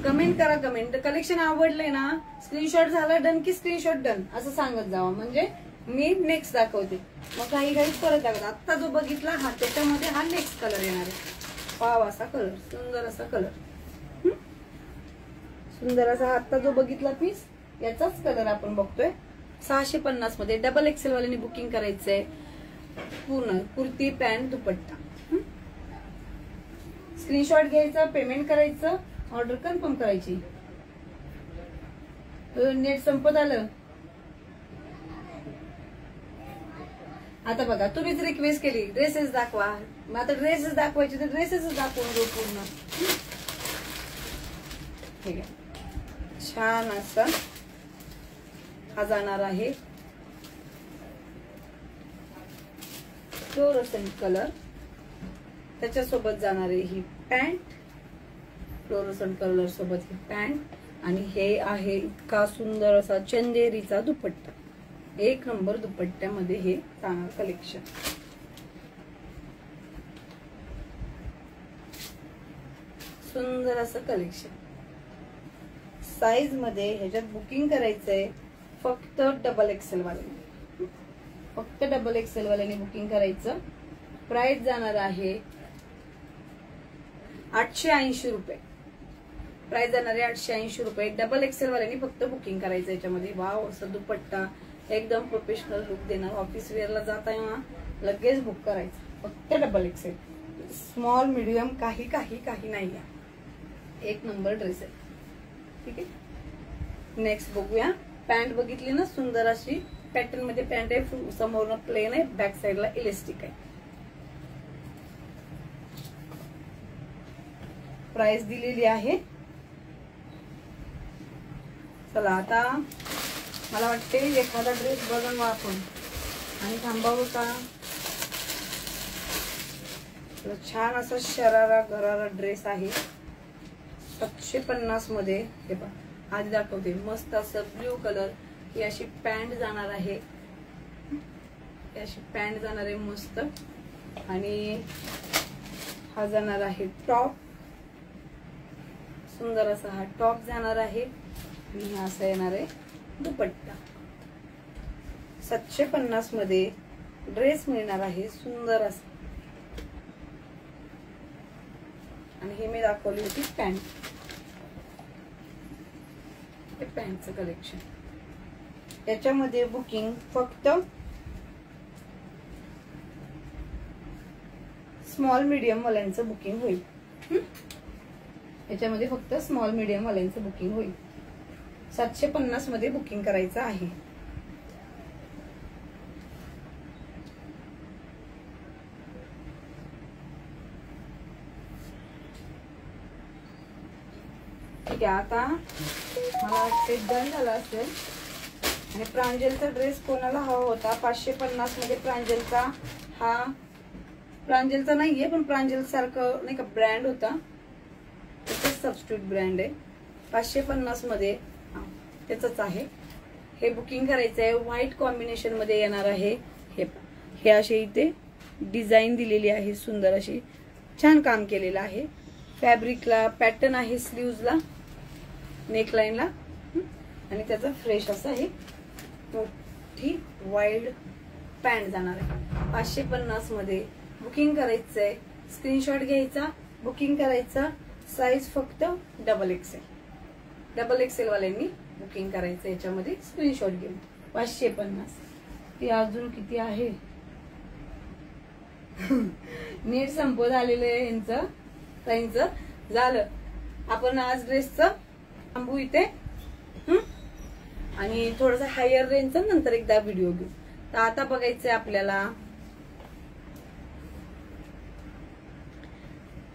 कमेंट करा. कमेंट कलेक्शन आवडलंय ना, स्क्रीनशॉट झाला डन की स्क्रीनशॉट डन असं सांगत जावा, म्हणजे मी नेक्स्ट दाखवते. मग काही परत दाखवते. आता जो बघितला हा त्याच्यामध्ये हा नेक्स्ट कलर येणार आहे. पाव असा कलर, सुंदर असा कलर, सुंदर असा. आता जो बघितला पीस याचाच कलर आपण बघतोय. 650 मध्ये डबल एक्सेल वाल्यांनी बुकिंग करायचंय. पूर्ण कुर्ती पॅन्ट दुपट्टा. स्क्रीनशॉट घ्यायचा, पेमेंट करायचं, ऑर्डर कन्फर्म करायची. नेट संपत आलं. आता बघा तुम्हीच रिक्वेस्ट केली ड्रेसेस दाखवा. मग आता ड्रेसेस दाखवायचे तर ड्रेसेस दाखवून घेऊ पूर्ण. ठीक आहे. छान असा हा जाणार आहे फ्लोरोसेंट कलर. त्याच्यासोबत जाणार आहे ही पॅन्ट. फ्लोरोसेंट कलर सोबत ही पॅन्ट आणि हे आहे इतका सुंदर असा चंदेरीचा दुपट्टा. एक नंबर दुपट्ट्यामध्ये हे जाणार कलेक्शन. सुंदर असं कलेक्शन. साईज मध्ये ह्याच्यात बुकिंग करायचंय फक्त डबल एक्सेल वाल्यांनी. फक्त डबल एक्सेल वाल्यांनी बुकिंग करायचं. प्राइस जाणार आहे 880 रुपये. प्राइस जाणार आहे 880 रुपये. डबल एक्सेल वाल्यांनी फक्त बुकिंग करायचं याच्यामध्ये. वाव असं दुपट्टा एकदम प्रोफेशनल लुक देणार. ऑफिस वेअरला जाता ना लगेच बुक करायचं. फक्त डबल एक्सेल. स्मॉल मीडियम काही काही काही नाही. एक नंबर ड्रेस आहे. ठीक आहे. नेक्स्ट बघूया. पॅन्ट बघितली ना, सुंदर अशी पॅटर्न मध्ये पॅन्ट आहे. समोरनं प्लेन आहे, बॅक साइडला इलेस्टिक आहे. प्राइस दिलेली आहे. चला आता मला वाटते एखादा ड्रेस बघून आपण आणि थांबावं का. छान असा शरारा गरारा ड्रेस आहे 750 मध्ये. हे पहा आधी दाखवते. मस्त असं ब्ल्यू कलर. ही अशी पॅन्ट जाणार आहे. ही अशी पॅन्ट जाणार आहे मस्त. आणि हा जाणार आहे टॉप. सुंदर असा हा टॉप जाणार आहे. आणि हा असा येणार आहे दुपट्टा. 750 मध्ये ड्रेस मिळणार आहे सुंदर असा. आणि हे मी दाखवली होती पॅन्ट. हे पॅन्टचं कलेक्शन. याच्यामध्ये बुकिंग फक्त स्मॉल मीडियम वाल्यांचं बुकिंग होईल. याच्यामध्ये फक्त स्मॉल मीडियम वाल्यांचं बुकिंग होईल. 750 मध्ये बुकिंग करायचं आहे. ठीक आहे. आता मला वाटते डन झाला असेल. आणि प्रांजलचा ड्रेस कोणाला हवा होता 550 मध्ये. प्रांजलचा हा प्रांजलचा नाहीये पण प्रांजल सारखं नाही का ब्रँड होता. त्याच सबस्टिट्यूट ब्रँड आहे. 550 मध्ये त्याच आहे. हे बुकिंग करायचंय. व्हाईट कॉम्बिनेशन मध्ये येणार आहे. हे असे इथे डिझाईन दिलेली आहे सुंदर अशी. छान काम केलेलं आहे. फॅब्रिकला पॅटर्न आहे. स्लीव्हजला नेकलाइनला. आणि त्याचा फ्रेश असा आहे मोठी वाईड पॅन्ट जाणार आहे. 550 मध्ये बुकिंग करायचंय. स्क्रीनशॉट घ्यायचा, बुकिंग करायचा. साईज फक्त डबल एक्सेल. डबल एक्सेल वाल्यांनी बुकिंग करायचं याच्यामध्ये स्क्रीनशॉट घेऊन. 550. ती अजून किती आहे. नीट संपत आलेलं आहे यांचं ताईंचं. झालं. आपण आज ड्रेसचं थांबू इथे. आणि थोडासा हायर रेंजचा नंतर एकदा व्हिडिओ घेऊ. तर आता बघायचंय आपल्याला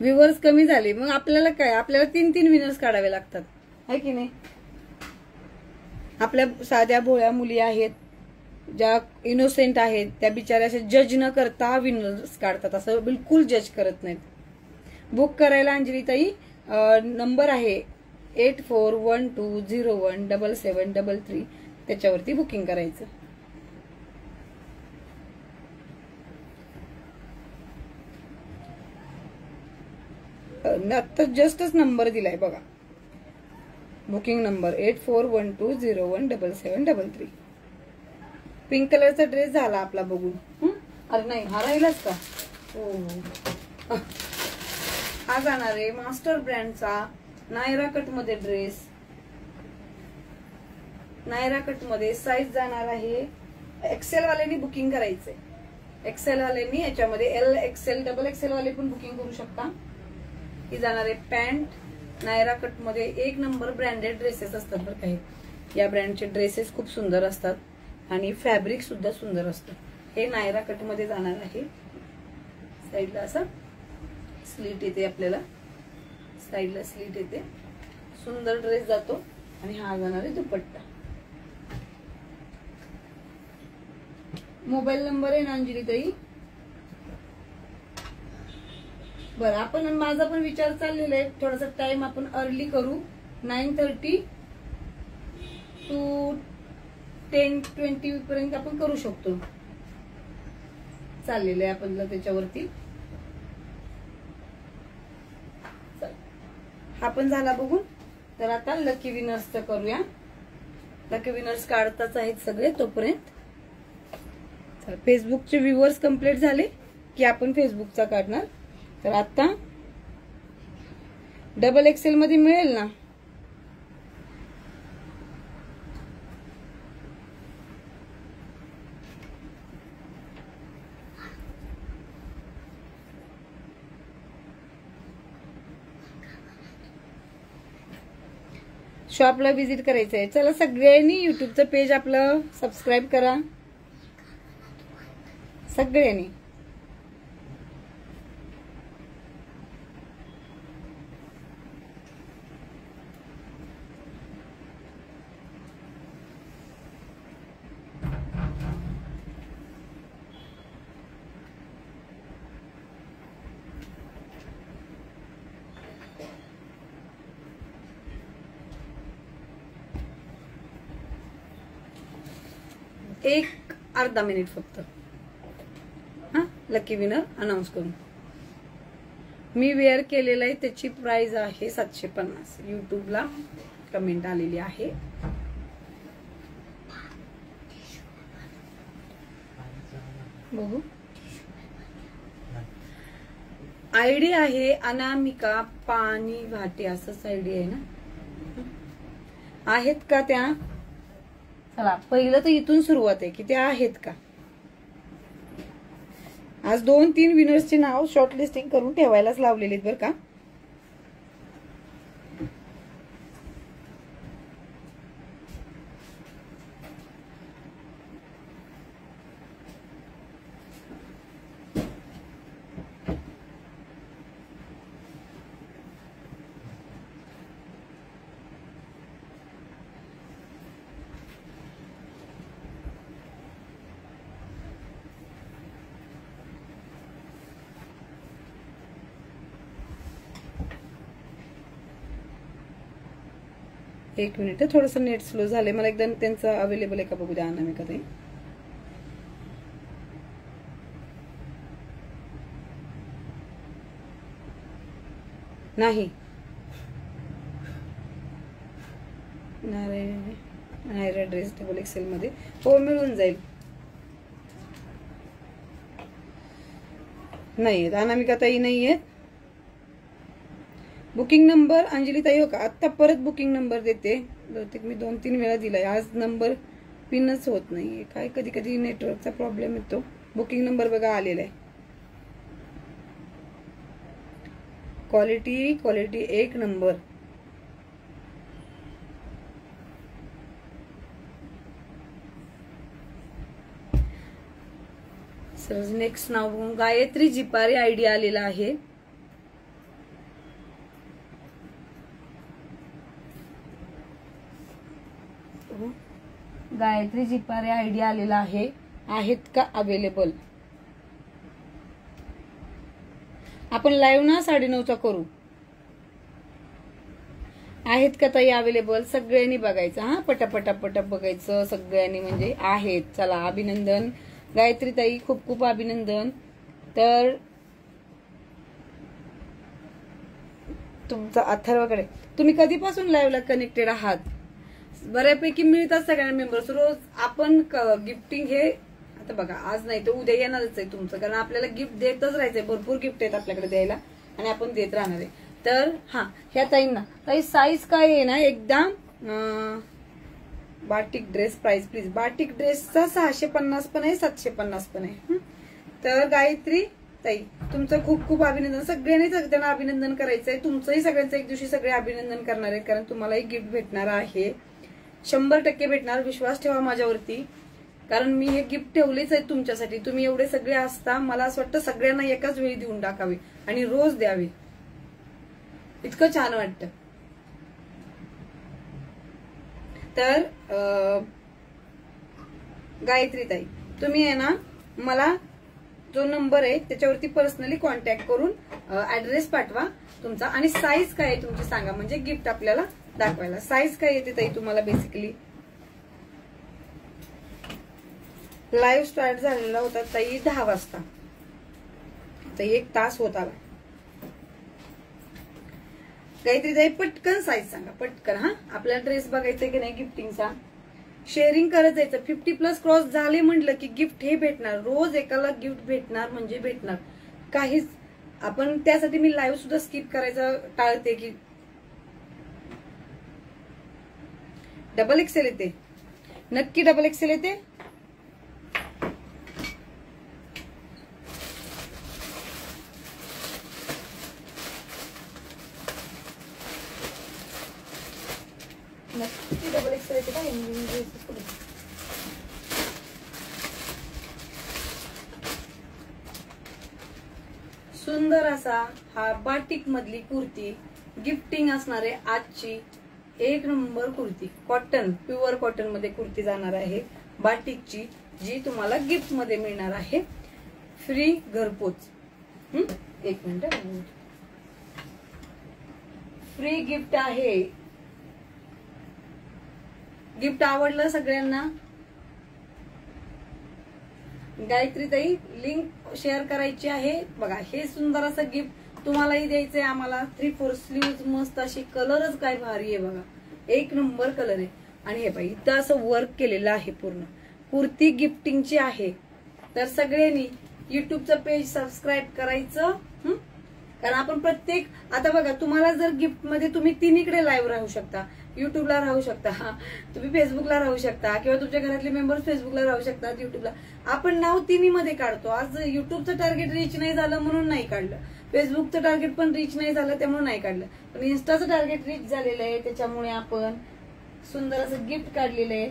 व्ह्यूअर्स कमी झाले, मग आपल्याला काय, आपल्याला 3-3 विनर्स काढावे लागतात, है की नाही. आपल्या साध्या भोळ्या मुली आहेत ज्या इनोसेंट आहेत, त्या बिचाऱ्या असे जज न करता विनर्स काढतात, असं बिलकुल जज करत नाहीत. बुक करायला अंजलीताई नंबर आहे 8412017733, त्याच्यावरती बुकिंग करायचं. आता जस्टच नंबर दिलाय बघा, बुकिंग नंबर 8412017733. पिंक कलरचा ड्रेस झाला आपला बघून. अरे नाही, हा राहिलाच का. हो, हा जाणार आहे मास्टर ब्रँडचा नायरा कट मध्ये ड्रेस. नायरा कट मध्ये साईज जाणार आहे, एक्सेल वाल्यांनी बुकिंग करायचंय. एक्सेल वाल्यांनी याच्यामध्ये एल एक्सेल डबल एक्सेल वाले पण बुकिंग करू शकता. ही जाणार आहे पॅन्ट नायरा कट मध्ये. 1 नंबर ब्रँडेड ड्रेसेस असतात बरं काही. या ब्रँडचे ड्रेसेस खूप सुंदर असतात आणि फॅब्रिक सुद्धा सुंदर असतं. हे नायरा कट मध्ये जाणार आहे. साईडला असं स्लीट येते, आपल्याला साईडला स्लीट येते, सुंदर ड्रेस जातो. आणि हा जाणार आहे दुपट्टा. मोबाईल नंबर आहे ना अंजलीताई. बरं, आपण माझा पण विचार चाललेला आहे, थोडासा टाइम आपण अर्ली करू. 9:30 to 10:20 पर्यंत आपण करू शकतो. चाललेलं आहे आपल्याला त्याच्यावरती. हा पण झाला बघून. तर आता लकी विनर्सचं करूया. लकी विनर्स काढताच आहेत सगळे तोपर्यंत. फेसबुकचे व्ह्यूअर्स कंप्लीट झाले की आपण फेसबुकचा काढणार. तर आता डबल एक्सेल मध्ये मिळेल ना. शॉपला व्हिजिट करायचंय. चला सगळ्यांनी युट्यूबचं पेज आपलं सबस्क्राईब करा, सगळ्यांनी. एक अर्धा मिनिट फक्त. हा, लकी विनर अनाउन्स करून. मी वेअर केलेला आहे, त्याची प्राइस आहे 750. युट्यूबला कमेंट आलेली आहे. बघू. आयडी आहे अनामिका पाणी भाटे, असंच आयडी आहे ना. आहेत का त्या. चला पहिलं तर इथून सुरुवात आहे की त्या आहेत का. आज 2-3 विनर्सचे नाव शॉर्टलिस्टिंग करून ठेवायलाच लावलेले आहेत बरं का. एक मिनिट, थोडस नेट स्लो झालंय. मला एकदा त्यांचं अवेलेबल आहे का बघू द्या. अनामिका ताई. नाही, नायरा ड्रेस डबल एक्सेल मध्ये. हो, मिळून जाईल. नाहीयेत अनामिका ताई, नाहीयेत. बुकिंग नंबर अंजली ताई हो का. आता परत बुकिंग नंबर देते. बहुतेक मी 2-3 वेळा दिलाय. आज नंबर पिनच होत नाहीये. काय कधी कधी नेटवर्कचा प्रॉब्लेम येतो. बुकिंग नंबर बघा आलेला आहे. Quality 1 number. सर नेक्स्ट नाव गायत्री जिपारे आयडी आलेला आहे. गायत्री जिपारे आयडी आलेला आहे. आहेत का अवेलेबल? आपण लाईव्ह ना 9:30चा करू. आहेत का ताई अवेलेबल? सगळ्यांनी बघायचं हा, पटापटा बघायचं सगळ्यांनी, म्हणजे आहेत. चला अभिनंदन गायत्री ताई, खूप खूप अभिनंदन. तर तुमचा अथर्वकडे, तुम्ही कधीपासून लाईव्हला कनेक्टेड आहात? बऱ्यापैकी मिळतात सगळ्यांना मेंबर्स रोज. आपण गिफ्टिंग हे आता बघा आज नाही तर उद्या येणारच आहे तुमचं, कारण आपल्याला गिफ्ट देतच राहायचंय. भरपूर गिफ्ट आहेत आपल्याकडे द्यायला आणि आपण देत राहणार आहे. तर हा, ह्या ताईंना ताई साईज काय आहे ना, एकदा batik dress price please. Batik ड्रेसचा 650 पण आहे, 750 पण आहे. तर गायत्री ताई तुमचं खूप खूप अभिनंदन. सगळ्यांनीच त्यांना अभिनंदन करायचंय. तुमचंही सगळ्यांचं एक दिवशी सगळे अभिनंदन करणार आहेत, कारण तुम्हालाही गिफ्ट भेटणार आहे. 100% भेटणार. विश्वास ठेवा माझ्यावरती, कारण मी हे गिफ्ट ठेवलेच आहे तुमच्यासाठी. तुम्ही एवढे सगळे असता, मला असं वाटतं सगळ्यांना एकाच वेळी देऊन टाकावे आणि रोज द्यावे, इतकं छान वाटतं. तर गायत्री ताई तुम्ही आहे ना, मला जो नंबर आहे त्याच्यावरती पर्सनली कॉन्टॅक्ट करून ऍड्रेस पाठवा तुमचा, आणि साईज काय आहे तुमची सांगा, म्हणजे गिफ्ट आपल्याला दाखवायला. साईज काय येते ताई तुम्हाला? बेसिकली लाईव्ह स्टार्ट झालेला होता ताई 10 वाजता, तर 1 तास होत आला. काहीतरी ताई पटकन साईज सांगा, पटकन. हा, आपल्याला ड्रेस बघायचा की नाही गिफ्टिंगचा, शेअरिंग करत जायचं. 50+ क्रॉस झाले म्हटलं की गिफ्ट हे भेटणार. रोज एकाला गिफ्ट भेटणार म्हणजे भेटणार. काहीच आपण त्यासाठी मी लाईव्ह सुद्धा स्किप करायचं टाळते. की डबल एक्सेल येते, नक्की डबल एक्सेल येते. नक्की डबल एक्सेल येते का? सुंदर असा हा बाटिक मधली कुर्ती गिफ्टिंग असणार आहे. आजची 1 number kurti, cotton, pure cotton मध्ये कुर्ती जाणार आहे बाटिकची, जी तुम्हाला गिफ्ट मध्ये मिळणार आहे. फ्री घरपोच. 1 मिनिट, फ्री गिफ्ट आहे. गिफ्ट आवडलं सगळ्यांना? गायत्री ताई लिंक शेअर करायची आहे. बघा हे सुंदर असं गिफ्ट तुम्हालाही द्यायचंय, आम्हाला. 3/4 स्लीव्ह मस्त अशी, कलरच काय भारी आहे बघा, 1 नंबर कलर आहे. आणि हे पाहिजे इथं असं वर्क केलेलं आहे. पूर्ण कुर्ती गिफ्टिंगची आहे. तर सगळ्यांनी युट्यूबचं पेज सबस्क्राईब करायचं, कारण आपण प्रत्येक, आता बघा तुम्हाला जर गिफ्ट मध्ये तुम्ही तिन्हीकडे लाईव्ह राहू शकता. युट्यूबला राहू शकता, तुम्ही फेसबुकला राहू शकता, किंवा तुमच्या घरातले मेंबर्स फेसबुकला राहू शकतात, युट्यूबला. आपण नाव तिन्ही मध्ये काढतो. आज युट्यूबचं टार्गेट रीच नाही झालं म्हणून नाही काढलं, फेसबुकचं टार्गेट पण रीच नाही झालं त्यामुळे नाही काढलं, पण इन्स्टाचं टार्गेट रीच झालेलं आहे, त्याच्यामुळे आपण सुंदर असं गिफ्ट काढलेलं आहे.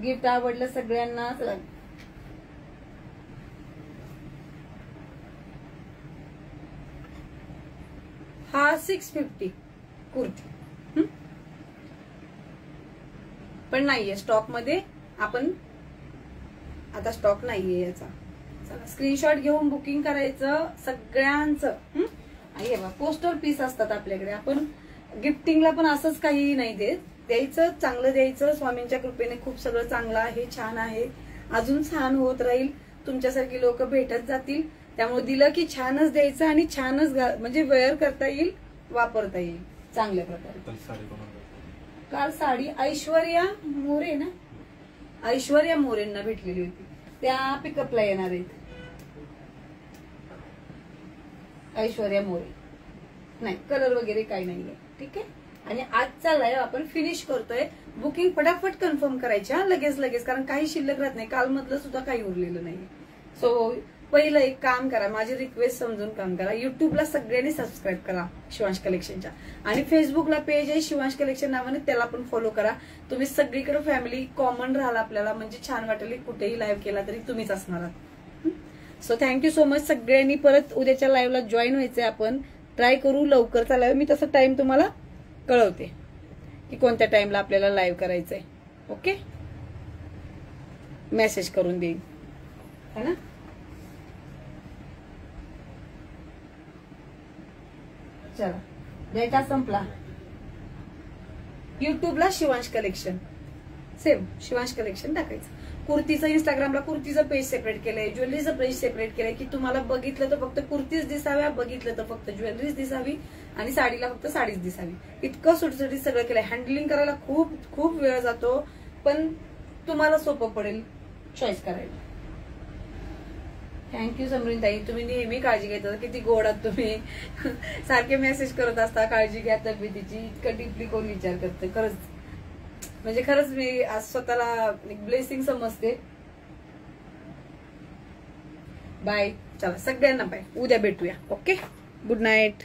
गिफ्ट आवडलं सगळ्यांना? हा 650 कुर्ती पण नाहीये स्टॉक मध्ये. आपण आता स्टॉक नाहीये याचा. चला स्क्रीनशॉट घेऊन बुकिंग करायचं सगळ्यांचं. हे बघा पोस्टर पीस असतात आपल्याकडे. आपण गिफ्टिंगला पण असंच काही नाही देत, द्यायचं चांगलं द्यायचं. स्वामींच्या कृपेने खूप सगळं चांगलं आहे, छान आहे, अजून छान होत राहील. तुमच्यासारखी लोक भेटत जातील, त्यामुळे दिलं की छानच द्यायचं आणि छानच म्हणजे वेअर करता येईल, वापरता येईल चांगल्या प्रकारे. काल साडी ऐश्वर्या मोरे ना, ऐश्वर्या मोरेंना भेटलेली होती, त्या पिकअपला येणार आहेत. ऐश्वर्या मोरे नाही, कलर वगैरे काही नाहीये. ठीक आहे. आणि आजचा लाईव्ह आपण फिनिश करतोय. बुकिंग फटाफट कन्फर्म करायच्या लगेच, कारण काही शिल्लक राहत नाही. काल मधलं सुद्धा काही उरलेलं नाही. सो पहिलं एक काम करा, माझी रिक्वेस्ट समजून काम करा. युट्यूबला सगळ्यांनी सबस्क्राईब करा शिवांश कलेक्शनच्या, आणि फेसबुकला पेज आहे शिवांश कलेक्शन नावाने, त्याला पण फॉलो करा. तुम्ही सगळीकडे फॅमिली कॉमन राहाल आपल्याला, म्हणजे छान वाटेल. कुठेही लाईव्ह केला तरी तुम्हीच असणार आहात. सो थँक्यू सो मच सगळ्यांनी. परत उद्याच्या लाईव्हला जॉईन व्हायचंय. आपण ट्राय करू लवकरचा लाईव्ह. मी तसं टाइम तुम्हाला कळवते की कोणत्या टाइमला आपल्याला लाईव्ह करायचंय. ओके, मेसेज करून देईन, है ना. चला, डेटा संपला. युट्यूबला Shivansh collection, same Shivansh collection टाकायचं. कुर्तीचं इंस्टाग्रामला कुर्तीचं पेज सेपरेट केलंय, ज्वेलरीचं पेज सेपरेट केलंय की तुम्हाला बघितलं तर फक्त कुर्तीच दिसाव्या, बघितलं तर फक्त ज्वेलरीच दिसावी, आणि साडीला फक्त साडीच दिसावी. इतकं सुटसुटीत सगळं केलंय. हँडलिंग करायला खूप खूप वेळ जातो, पण तुम्हाला सोपं पडेल चॉईस करायला. थँक्यू समरीन ताई, तुम्ही नेहमी काळजी घेता. किती गोड आहात तुम्ही. सारखे मेसेज करत असता काळजी घ्या तब्येतीची. इतकं डीपली कोण विचार करतं. खरंच म्हणजे खरंच मी आज स्वतःला एक ब्लेसिंग समजते. बाय. चला सगळ्यांना बाय. उद्या भेटूया. Okay, good night.